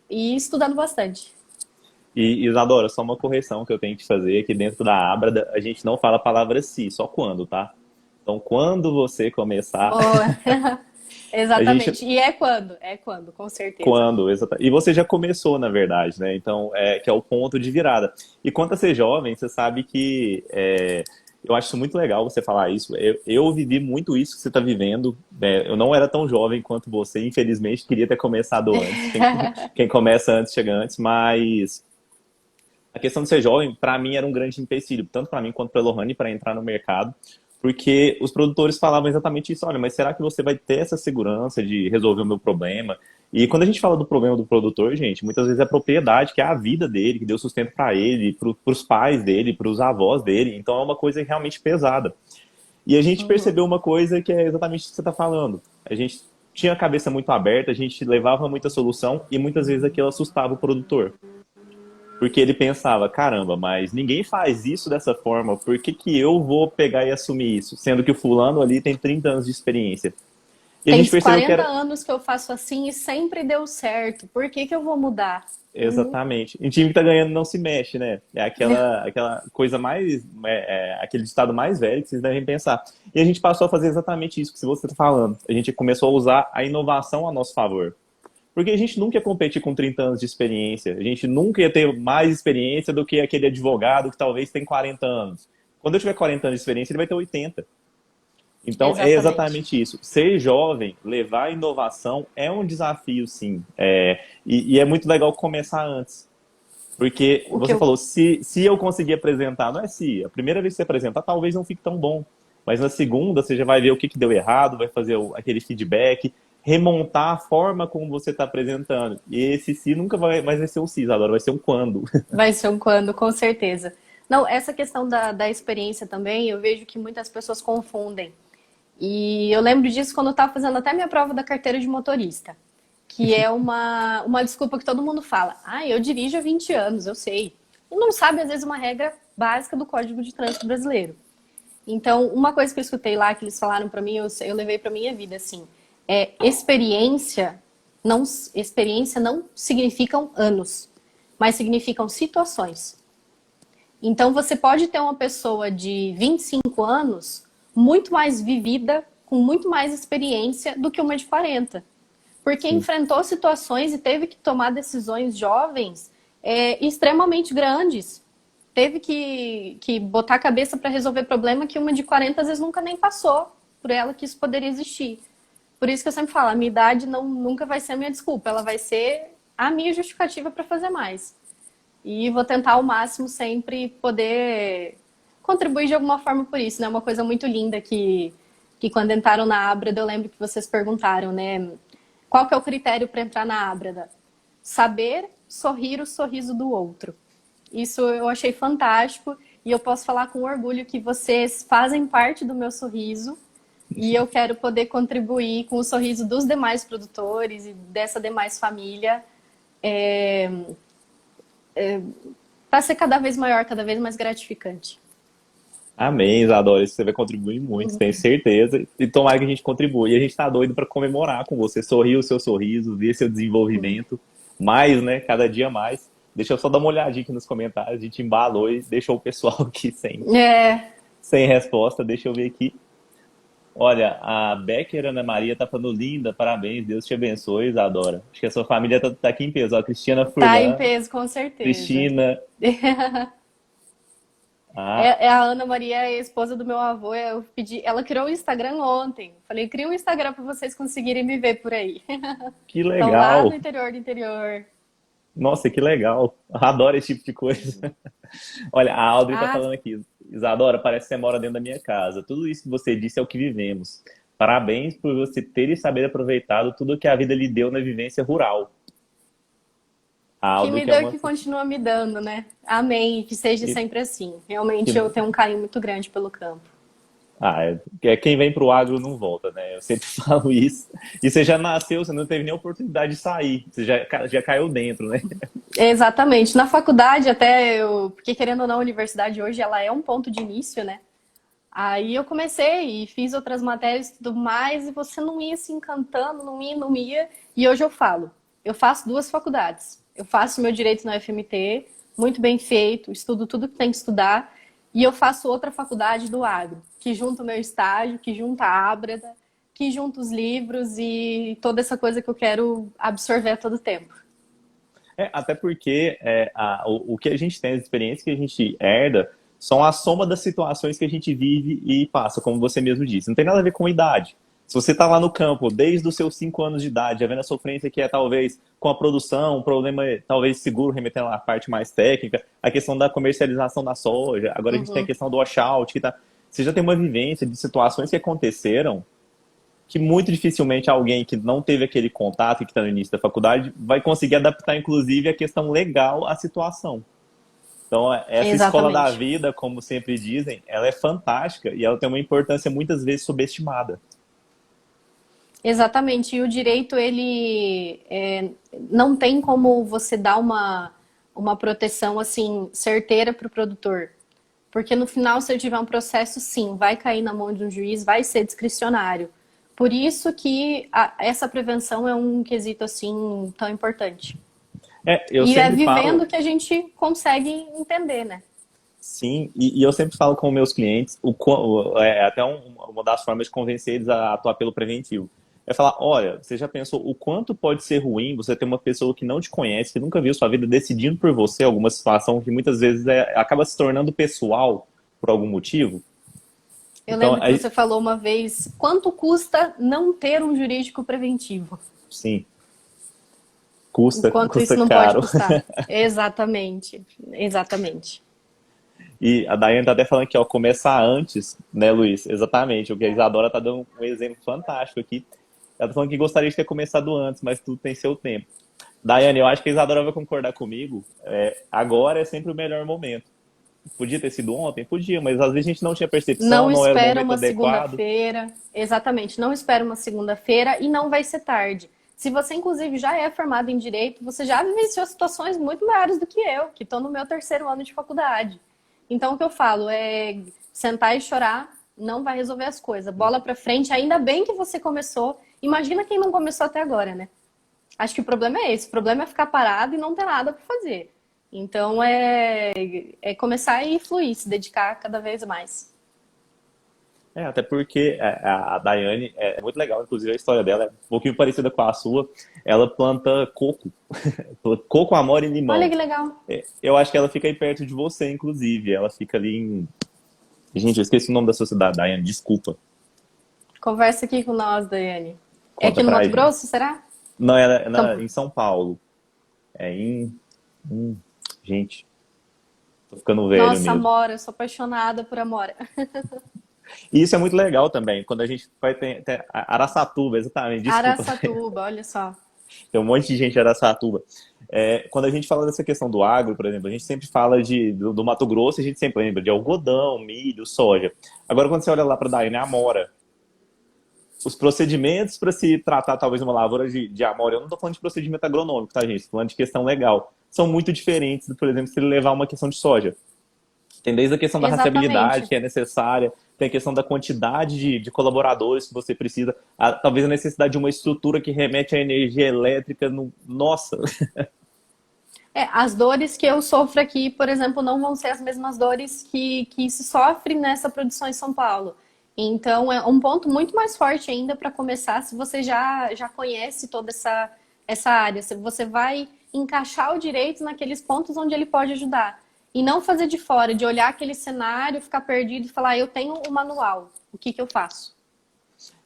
[SPEAKER 2] e estudando bastante.
[SPEAKER 1] E, Isadora, só uma correção que eu tenho que fazer aqui dentro da Abra, a gente não fala a palavra se, só quando, tá? Então, quando você começar,
[SPEAKER 2] Boa.
[SPEAKER 1] a gente
[SPEAKER 2] Exatamente. E é quando, com certeza.
[SPEAKER 1] quando, exatamente. E você já começou, na verdade, né? Então, que é o ponto de virada. E quanto a ser jovem, você sabe que eu acho muito legal você falar isso. Eu vivi muito isso que você está vivendo. Eu não era tão jovem quanto você, infelizmente, queria ter começado antes. Quem começa antes chega antes, mas a questão de ser jovem, para mim, era um grande empecilho, tanto para mim quanto para a Lohane, para entrar no mercado, porque os produtores falavam exatamente isso. Olha, mas será que você vai ter essa segurança de resolver o meu problema? E quando a gente fala do problema do produtor, gente, muitas vezes é a propriedade, que é a vida dele, que deu sustento para ele, para os pais dele, para os avós dele. Então é uma coisa realmente pesada. E a gente
[SPEAKER 2] Uhum.
[SPEAKER 1] percebeu uma coisa que é exatamente o que você está falando. A gente tinha a cabeça muito aberta, a gente levava muita solução e muitas vezes aquilo assustava o produtor. Porque ele pensava, caramba, mas ninguém faz isso dessa forma, por que que eu vou pegar e assumir isso? Sendo que o fulano ali tem 30 anos de experiência. E a
[SPEAKER 2] Tem
[SPEAKER 1] gente percebeu que
[SPEAKER 2] 40
[SPEAKER 1] era
[SPEAKER 2] anos que eu faço assim e sempre deu certo. Por que que eu vou mudar? Uhum.
[SPEAKER 1] exatamente. Um time que tá ganhando não se mexe, né? É aquela coisa mais. Aquele ditado mais velho que vocês devem pensar. E a gente passou a fazer exatamente isso que você está falando. A gente começou a usar a inovação a nosso favor. Porque a gente nunca ia competir com 30 anos de experiência. A gente nunca ia ter mais experiência do que aquele advogado que talvez tem 40 anos. Quando eu tiver 40 anos de experiência, ele vai ter 80. Então, é
[SPEAKER 2] Exatamente.
[SPEAKER 1] exatamente isso. Ser jovem, levar a inovação é um desafio, sim. E é muito legal começar antes. Porque
[SPEAKER 2] O que
[SPEAKER 1] você
[SPEAKER 2] eu
[SPEAKER 1] falou, se eu conseguir apresentar, não é se, a primeira vez que você apresentar, talvez não fique tão bom. Mas na segunda, você já vai ver o que deu errado, vai fazer aquele feedback, remontar a forma como você está apresentando. E esse se nunca vai ser um se, agora vai ser um quando.
[SPEAKER 2] vai ser um quando, com certeza. Não, essa questão da experiência também, eu vejo que muitas pessoas confundem. E eu lembro disso quando eu estava fazendo até minha prova da carteira de motorista, que é uma desculpa que todo mundo fala. Ah, eu dirijo há 20 anos, eu sei. E não sabe, às vezes, uma regra básica do Código de Trânsito Brasileiro. Então, uma coisa que eu escutei lá, que eles falaram para mim, eu levei para minha vida, assim, experiência não significam anos, mas significam situações. Então, você pode ter uma pessoa de 25 anos muito mais vivida, com muito mais experiência do que uma de 40. porque
[SPEAKER 1] sim.
[SPEAKER 2] enfrentou situações e teve que tomar decisões jovens extremamente grandes. Teve que botar a cabeça para resolver problema que uma de 40 às vezes nunca nem passou por ela que isso poderia existir. Por isso que eu sempre falo, a minha idade nunca vai ser a minha desculpa, ela vai ser a minha justificativa para fazer mais. E vou tentar ao máximo sempre poder contribuir de alguma forma por isso, né? Uma coisa muito linda que quando entraram na Ábreda, eu lembro que vocês perguntaram, né? Qual que é o critério para entrar na Ábreda? Saber sorrir o sorriso do outro. Isso eu achei fantástico e eu posso falar com orgulho que vocês fazem parte do meu sorriso e eu quero poder contribuir com o sorriso dos demais produtores e dessa demais família para ser cada vez maior, cada vez mais gratificante.
[SPEAKER 1] Amém, Isadora. Isso você vai contribuir muito, tenho certeza. E tomara que a gente contribua. E a gente tá doido para comemorar com você. Sorrir o seu sorriso, ver seu desenvolvimento. Mais, né? Cada dia mais. Deixa eu só dar uma olhadinha aqui nos comentários. A gente embalou e deixou o pessoal aqui
[SPEAKER 2] É,
[SPEAKER 1] sem resposta. Deixa eu ver aqui. Olha, a Becker Ana Maria tá falando linda, parabéns, Deus te abençoe, Isadora. Acho que a sua família tá aqui em peso. Ó, Cristiana
[SPEAKER 2] tá em
[SPEAKER 1] Furlan,
[SPEAKER 2] peso, com certeza.
[SPEAKER 1] Cristina. Ah,
[SPEAKER 2] A Ana Maria, é a esposa do meu avô, eu pedi, ela criou o Instagram ontem. Falei, cria um Instagram para vocês conseguirem me ver por aí.
[SPEAKER 1] que
[SPEAKER 2] Estão lá no
[SPEAKER 1] legal.
[SPEAKER 2] interior do interior.
[SPEAKER 1] Nossa, que legal. Adoro esse tipo de coisa. Olha, a Audrey tá
[SPEAKER 2] Ah,
[SPEAKER 1] falando aqui. Isadora, parece que você mora dentro da minha casa. Tudo isso que você disse é o que vivemos. Parabéns por você ter e saber aproveitado tudo que a vida lhe deu na vivência rural. A
[SPEAKER 2] que
[SPEAKER 1] Audrey
[SPEAKER 2] me
[SPEAKER 1] que é
[SPEAKER 2] deu e
[SPEAKER 1] uma...
[SPEAKER 2] que continua me dando, né? Amém, que seja
[SPEAKER 1] que-
[SPEAKER 2] sempre assim. Realmente eu tenho um carinho muito grande pelo campo.
[SPEAKER 1] quem vem pro agro não volta, né? Eu sempre falo isso. E você já nasceu, você não teve nem oportunidade de sair. Você já caiu dentro, né?
[SPEAKER 2] Exatamente. Na faculdade, até eu, porque querendo ou não, a universidade hoje ela é um ponto de início, né? Aí eu comecei e fiz outras matérias e tudo mais, e você não ia se encantando, não ia, não ia. E hoje eu falo, eu faço duas faculdades. Eu faço meu direito na UFMT, muito bem feito, estudo tudo que tem que estudar, e eu faço outra faculdade do agro, que junta o meu estágio, que junta a Ábreda, que junta os livros e toda essa coisa que eu quero absorver a todo tempo.
[SPEAKER 1] Até porque o que a gente tem, as experiências que a gente herda, são a soma das situações que a gente vive e passa, como você mesmo disse. Não tem nada a ver com idade. Se você está lá no campo desde os seus 5 anos de idade, já vendo a sofrência que é talvez com a produção, um problema talvez seguro, remetendo à parte mais técnica, a questão da comercialização da soja, agora a gente tem a
[SPEAKER 2] Uhum.
[SPEAKER 1] questão do washout, que tá... Você já tem uma vivência de situações que aconteceram que muito dificilmente alguém que não teve aquele contato e que está no início da faculdade vai conseguir adaptar, inclusive, a questão legal à situação. Então, essa escola da
[SPEAKER 2] Exatamente.
[SPEAKER 1] vida, como sempre dizem, ela é fantástica e ela tem uma importância muitas vezes subestimada.
[SPEAKER 2] Exatamente. E o direito, ele não tem como você dar uma proteção assim certeira para o produtor. Porque no final, se eu tiver um processo, sim, vai cair na mão de um juiz, vai ser discricionário. Por isso que essa prevenção é um quesito assim tão importante.
[SPEAKER 1] Eu
[SPEAKER 2] E é
[SPEAKER 1] sempre falo,
[SPEAKER 2] vivendo que a gente consegue entender, né?
[SPEAKER 1] sim, e eu sempre falo com meus clientes, até uma das formas de convencer eles a atuar pelo preventivo. É falar, olha, você já pensou o quanto pode ser ruim você ter uma pessoa que não te conhece, que nunca viu sua vida decidindo por você alguma situação que muitas vezes acaba se tornando pessoal por algum motivo?
[SPEAKER 2] Eu
[SPEAKER 1] Então,
[SPEAKER 2] lembro que você falou uma vez, quanto custa não ter um jurídico preventivo?
[SPEAKER 1] sim,
[SPEAKER 2] Enquanto
[SPEAKER 1] custa
[SPEAKER 2] isso não pode
[SPEAKER 1] caro.
[SPEAKER 2] custar. Exatamente, exatamente.
[SPEAKER 1] E a Daiane tá até falando que, ó, começar antes, né, Luiz? Exatamente. O que a Isadora tá dando um exemplo fantástico aqui. Ela tá falando que gostaria de ter começado antes, mas tudo tem seu tempo. Daiane, eu acho que a Isadora vai concordar comigo. Agora é sempre o melhor momento. Podia ter sido ontem? Podia, mas às vezes a gente não tinha percepção,
[SPEAKER 2] Não
[SPEAKER 1] não era o
[SPEAKER 2] espera
[SPEAKER 1] momento
[SPEAKER 2] uma
[SPEAKER 1] adequado.
[SPEAKER 2] segunda-feira. Exatamente, não espera uma segunda-feira e não vai ser tarde. Se você, inclusive, já é formado em direito, você já vivenciou situações muito maiores do que eu, que estou no meu terceiro ano de faculdade. Então, o que eu falo é sentar e chorar não vai resolver as coisas. Bola para frente, ainda bem que você começou. Imagina quem não começou até agora, né? Acho que o problema é esse. O problema é ficar parado e não ter nada para fazer. Então, é começar e fluir, se dedicar cada vez mais.
[SPEAKER 1] Até porque a Daiane é muito legal, inclusive a história dela é um pouquinho parecida com a sua. Ela planta coco, coco, amora e
[SPEAKER 2] Olha
[SPEAKER 1] limão.
[SPEAKER 2] que legal.
[SPEAKER 1] Eu acho que ela fica aí perto de você, inclusive. Ela fica ali em. Gente, eu esqueci o nome da sua cidade, Daiane, desculpa.
[SPEAKER 2] Conversa aqui com nós, Daiane. É
[SPEAKER 1] Conta
[SPEAKER 2] aqui no
[SPEAKER 1] pra
[SPEAKER 2] Mato
[SPEAKER 1] gente.
[SPEAKER 2] Grosso, será?
[SPEAKER 1] Não,
[SPEAKER 2] Campo.
[SPEAKER 1] em São Paulo. É em- Gente, tô ficando velho
[SPEAKER 2] Nossa,
[SPEAKER 1] mesmo.
[SPEAKER 2] Amora, eu sou apaixonada por Amora.
[SPEAKER 1] E isso é muito legal também, quando a gente vai ter Araçatuba, exatamente, desculpa.
[SPEAKER 2] Araçatuba, olha só.
[SPEAKER 1] Tem um monte de gente de Araçatuba. Quando a gente fala dessa questão do agro, por exemplo, a gente sempre fala do Mato Grosso, a gente sempre lembra de algodão, milho, soja. Agora, quando você olha lá para Daí, né, Amora, os procedimentos para se tratar talvez uma lavoura de amora, eu não estou falando de procedimento agronômico, tá, gente? Estou falando de questão legal. São muito diferentes, por exemplo, se ele levar uma questão de soja. Tem desde a questão da rastreabilidade
[SPEAKER 2] Exatamente.
[SPEAKER 1] que é necessária, tem a questão da quantidade de colaboradores que você precisa, talvez a necessidade de uma estrutura que remete à energia elétrica. Nossa,
[SPEAKER 2] As dores que eu sofro aqui, por exemplo, não vão ser as mesmas dores que se sofre nessa produção em São Paulo. Então, é um ponto muito mais forte ainda para começar, se você já conhece toda essa área. Se você vai encaixar o direito naqueles pontos onde ele pode ajudar. E não fazer de fora, de olhar aquele cenário, ficar perdido e falar, eu tenho o manual, o que que eu faço?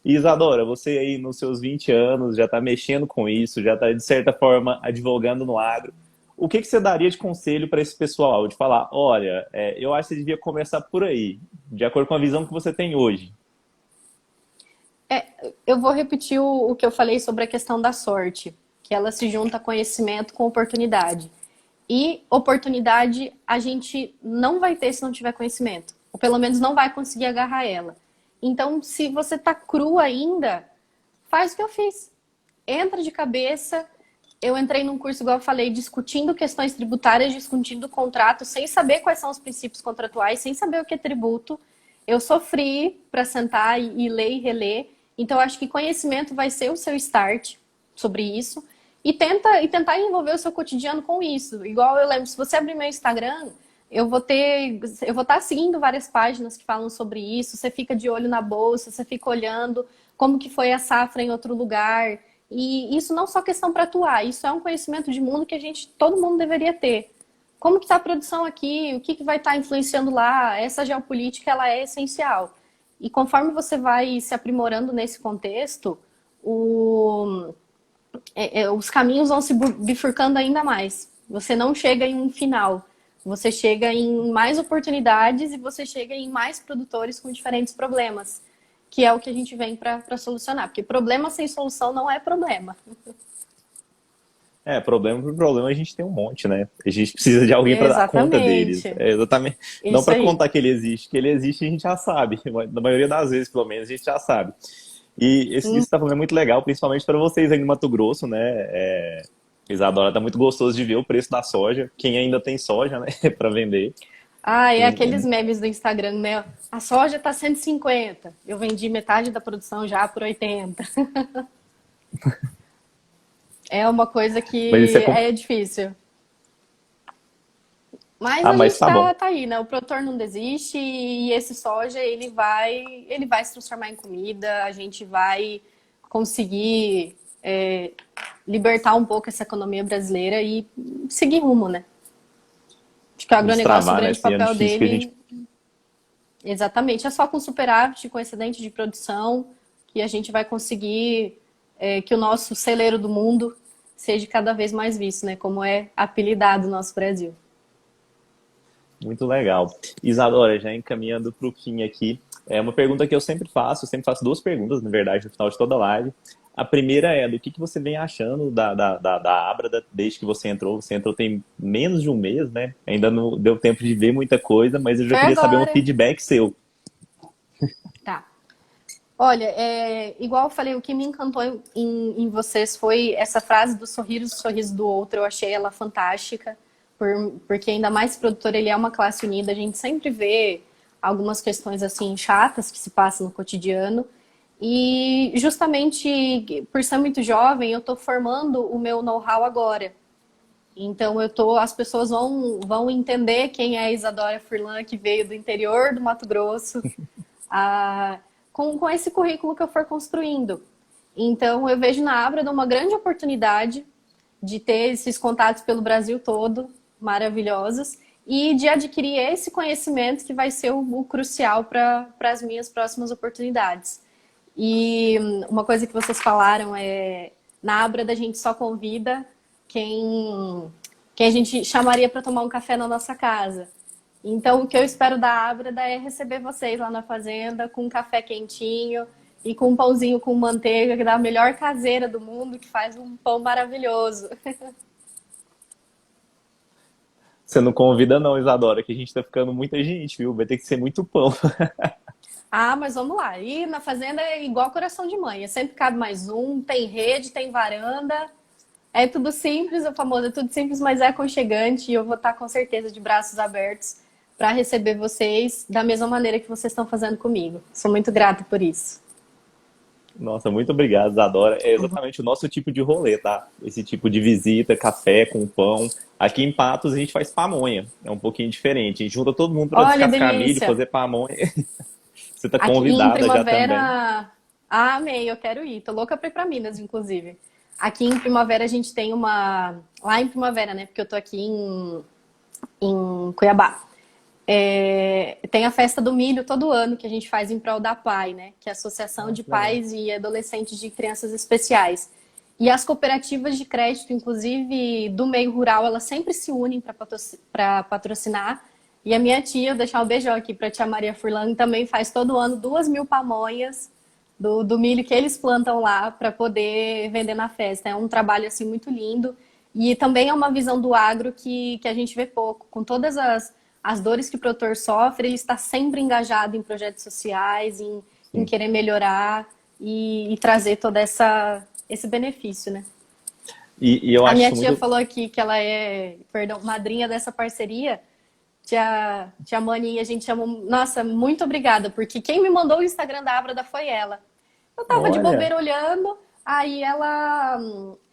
[SPEAKER 1] Isadora, você aí nos seus 20 anos já está mexendo com isso, já está, de certa forma, advogando no agro. O que você daria de conselho para esse pessoal? De falar, olha, eu acho que você devia começar por aí, de acordo com a visão que você tem hoje.
[SPEAKER 2] Eu vou repetir o que eu falei sobre a questão da sorte, que ela se junta conhecimento com oportunidade. E oportunidade a gente não vai ter se não tiver conhecimento, ou pelo menos não vai conseguir agarrar ela. Então, se você tá cru ainda, faz o que eu fiz. Entra de cabeça. Eu entrei num curso, igual eu falei, discutindo questões tributárias, discutindo contrato, sem saber quais são os princípios contratuais, sem saber o que é tributo. Eu sofri para sentar e ler e reler. Então, eu acho que conhecimento vai ser o seu start sobre isso. E tentar envolver o seu cotidiano com isso. Igual eu lembro, se você abrir meu Instagram, eu vou estar seguindo várias páginas que falam sobre isso. Você fica de olho na bolsa, você fica olhando como que foi a safra em outro lugar. E isso não só questão para atuar, isso é um conhecimento de mundo que todo mundo deveria ter. Como que está a produção aqui? O que que vai estar influenciando lá? Essa geopolítica, ela é essencial. E conforme você vai se aprimorando nesse contexto, o os caminhos vão se bifurcando ainda mais. Você não chega em um final. Você chega em mais oportunidades e você chega em mais produtores com diferentes problemas, que é o que a gente vem para solucionar. Porque problema sem solução não é problema.
[SPEAKER 1] Problema por problema a gente tem um monte, né? A gente precisa de alguém para dar conta deles.
[SPEAKER 2] Exatamente.
[SPEAKER 1] Exatamente. Não
[SPEAKER 2] Isso
[SPEAKER 1] para
[SPEAKER 2] aí.
[SPEAKER 1] contar que ele existe. Que ele existe a gente já sabe. Na maioria das vezes, pelo menos, a gente já sabe. E esse que você está falando é muito legal, principalmente para vocês aí no Mato Grosso, né? Isadora, tá muito gostoso de ver o preço da soja. Quem ainda tem soja, né, para vender.
[SPEAKER 2] Ah, é aqueles memes do Instagram, né? A soja tá 150. Eu vendi metade da produção já por 80. É uma coisa
[SPEAKER 1] Mas isso
[SPEAKER 2] que
[SPEAKER 1] é.
[SPEAKER 2] é difícil. Mas
[SPEAKER 1] Ah,
[SPEAKER 2] a
[SPEAKER 1] mas
[SPEAKER 2] gente
[SPEAKER 1] tá bom.
[SPEAKER 2] tá aí, né? O produtor não desiste e esse soja ele vai se transformar em comida. A gente vai conseguir libertar um pouco essa economia brasileira e seguir rumo, né? Acho que o agronegócio, o
[SPEAKER 1] Destravar, né?
[SPEAKER 2] grande
[SPEAKER 1] Esse ano
[SPEAKER 2] papel
[SPEAKER 1] difícil que a gente.
[SPEAKER 2] dele, exatamente, é só com superávit, com excedente de produção, que a gente vai conseguir que o nosso celeiro do mundo seja cada vez mais visto, né? Como é apelidado o nosso Brasil.
[SPEAKER 1] Muito legal. Isadora, já encaminhando para o fim aqui, é uma pergunta que eu sempre faço duas perguntas, na verdade, no final de toda live. A primeira é do que você vem achando da Abra desde que você entrou? Você entrou tem menos de um mês, né? Ainda não deu tempo de ver muita coisa, mas eu já
[SPEAKER 2] Foi
[SPEAKER 1] queria saber um
[SPEAKER 2] agora.
[SPEAKER 1] feedback seu.
[SPEAKER 2] Tá. Olha, igual eu falei, o que me encantou em vocês foi essa frase do sorrir o sorriso do outro. Eu achei ela fantástica, porque ainda mais produtor, ele é uma classe unida. A gente sempre vê algumas questões assim chatas que se passam no cotidiano. E justamente por ser muito jovem, eu estou formando o meu know-how agora. Então as pessoas vão entender quem é a Isadora Furlan, que veio do interior do Mato Grosso, com esse currículo que eu for construindo. Então, eu vejo na Ábrada uma grande oportunidade de ter esses contatos pelo Brasil todo, maravilhosos, e de adquirir esse conhecimento que vai ser o crucial para as minhas próximas oportunidades. E uma coisa que vocês falaram é, na Ábrada a gente só convida quem a gente chamaria para tomar um café na nossa casa. Então, o que eu espero da Ábrada é receber vocês lá na fazenda com um café quentinho e com um pãozinho com manteiga, que dá a melhor caseira do mundo, que faz um pão maravilhoso.
[SPEAKER 1] Você não convida não, Isadora, que a gente tá ficando muita gente, viu? Vai ter que ser muito pão.
[SPEAKER 2] Ah, mas vamos lá. E na fazenda é igual coração de mãe. É sempre cabe mais um, tem rede, tem varanda. É tudo simples, o famoso, é tudo simples, mas é aconchegante. E eu vou estar com certeza de braços abertos para receber vocês da mesma maneira que vocês estão fazendo comigo. Sou muito grata por isso.
[SPEAKER 1] Nossa, muito obrigado, Isadora. É exatamente o nosso tipo de rolê, tá? Esse tipo de visita, café com pão. Aqui em Patos a gente faz pamonha. É um pouquinho diferente. A gente junta todo mundo para
[SPEAKER 2] Olha,
[SPEAKER 1] descascar milho,
[SPEAKER 2] delícia!
[SPEAKER 1] fazer pamonha. Você tá
[SPEAKER 2] Aqui em
[SPEAKER 1] convidada já também.
[SPEAKER 2] Primavera. Ah, amei, eu quero ir. Tô louca pra ir pra Minas, inclusive. Aqui em Primavera a gente tem uma. Lá em Primavera, né? Porque eu tô aqui em Cuiabá. Tem a festa do milho todo ano que a gente faz em prol da PAI, né? Que é a Associação
[SPEAKER 1] Ah,
[SPEAKER 2] de
[SPEAKER 1] que legal.
[SPEAKER 2] Pais e Adolescentes de Crianças Especiais. E as cooperativas de crédito, inclusive do meio rural, elas sempre se unem para patrocinar. E a minha tia, vou deixar um beijão aqui para a tia Maria Furlan, também faz todo ano 2.000 pamonhas do milho que eles plantam lá para poder vender na festa. É um trabalho assim muito lindo e também é uma visão do agro que a gente vê pouco. Com todas as dores que o produtor sofre, ele está sempre engajado em projetos sociais, em
[SPEAKER 1] Sim.
[SPEAKER 2] querer melhorar e trazer todo esse benefício, né?
[SPEAKER 1] E eu
[SPEAKER 2] A
[SPEAKER 1] acho
[SPEAKER 2] minha
[SPEAKER 1] isso
[SPEAKER 2] tia
[SPEAKER 1] muito.
[SPEAKER 2] falou aqui que ela é, perdão, madrinha dessa parceria. Tia Mani, a gente chama. Nossa, muito obrigada, porque quem me mandou o Instagram da Abrada foi ela. Eu tava de
[SPEAKER 1] Olha,
[SPEAKER 2] bobeira olhando, aí ela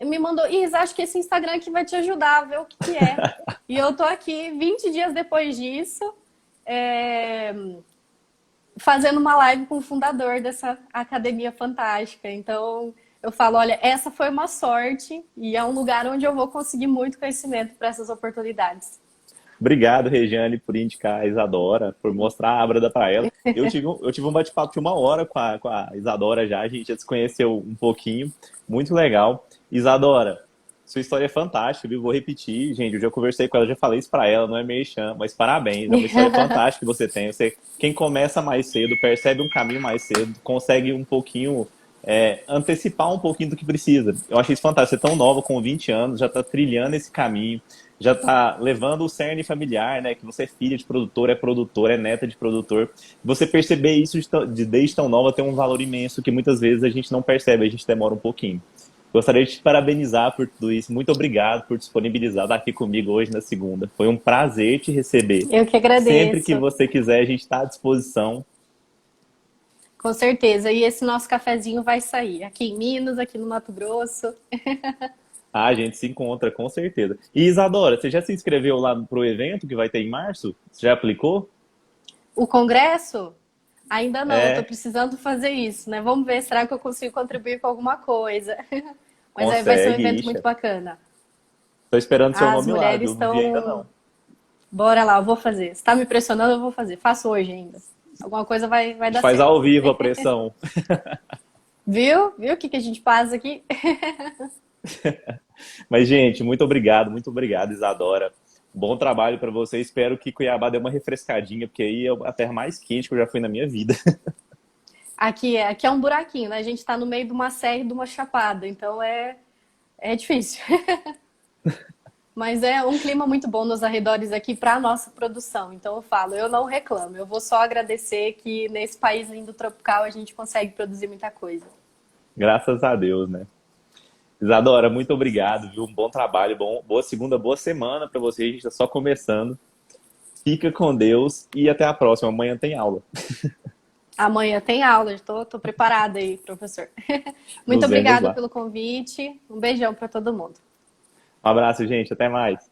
[SPEAKER 2] me mandou, Isa, acho que esse Instagram aqui vai te ajudar a ver o que que é. E eu tô aqui 20 dias depois disso, é, fazendo uma live com o fundador dessa academia fantástica. Então, eu falo, olha, essa foi uma sorte e é um lugar onde eu vou conseguir muito conhecimento para essas oportunidades.
[SPEAKER 1] obrigado, Regiane, por indicar a Isadora, por mostrar a Ábrada para ela. Eu tive um bate-papo de 1 hora com a Isadora já, a gente já se conheceu um pouquinho, muito legal. Isadora, sua história é fantástica, viu? Vou repetir, gente, eu já conversei com ela, já falei isso para ela, não é merchan, mas parabéns, é uma história fantástica que você tem. Quem começa mais cedo, percebe um caminho mais cedo, consegue um pouquinho, antecipar um pouquinho do que precisa. Eu achei isso fantástico, você é tão nova, com 20 anos, já está trilhando esse caminho, já está levando o cerne familiar, né? Que você é filha de produtor, é neta de produtor. Você perceber isso desde tão nova tem um valor imenso que muitas vezes a gente não percebe, a gente demora um pouquinho. Gostaria de te parabenizar por tudo isso. Muito obrigado por disponibilizar estar aqui comigo hoje na segunda. Foi um prazer te receber.
[SPEAKER 2] Eu que
[SPEAKER 1] Sempre que
[SPEAKER 2] agradeço.
[SPEAKER 1] você quiser, a gente está à disposição.
[SPEAKER 2] Com certeza. E esse nosso cafezinho vai sair aqui em Minas, aqui no Mato Grosso.
[SPEAKER 1] Ah, a gente se encontra, com certeza. E Isadora, você já se inscreveu lá pro evento que vai ter em março? Você já aplicou?
[SPEAKER 2] O congresso? Ainda não, eu tô
[SPEAKER 1] É,
[SPEAKER 2] precisando fazer isso, né? Vamos ver, será que eu consigo contribuir com alguma coisa? Mas vai ser um
[SPEAKER 1] consegue,
[SPEAKER 2] evento muito
[SPEAKER 1] Isha.
[SPEAKER 2] bacana.
[SPEAKER 1] Tô esperando seu
[SPEAKER 2] As
[SPEAKER 1] nome lá,
[SPEAKER 2] mulheres
[SPEAKER 1] viu? Não vi ainda
[SPEAKER 2] estão.
[SPEAKER 1] não.
[SPEAKER 2] Bora lá, eu vou fazer. Se tá me pressionando, eu vou fazer. Faço hoje ainda. Alguma coisa vai
[SPEAKER 1] A gente
[SPEAKER 2] dar
[SPEAKER 1] faz
[SPEAKER 2] certo.
[SPEAKER 1] ao vivo a pressão.
[SPEAKER 2] Viu? Viu o que a gente faz aqui?
[SPEAKER 1] Mas, gente, muito obrigado, Isadora. Bom trabalho para você. Espero que Cuiabá dê uma refrescadinha, porque aí é a terra mais quente que eu já fui na minha vida.
[SPEAKER 2] Aqui é um buraquinho, né? A gente tá no meio de uma serra e de uma chapada, então é difícil. Mas é um clima muito bom nos arredores aqui para a nossa produção. Então eu falo, eu não reclamo, eu vou só agradecer que nesse país lindo tropical a gente consegue produzir muita coisa.
[SPEAKER 1] Graças a Deus, né? Isadora, muito obrigado, viu? Um bom trabalho, boa segunda, boa semana para você. A gente está só começando. Fica com Deus e até a próxima. Amanhã tem aula.
[SPEAKER 2] Amanhã tem aula, tô preparada aí, professor. Muito
[SPEAKER 1] Nos vemos
[SPEAKER 2] obrigada
[SPEAKER 1] lá.
[SPEAKER 2] pelo convite. Um beijão para todo mundo.
[SPEAKER 1] Um abraço, gente. Até mais.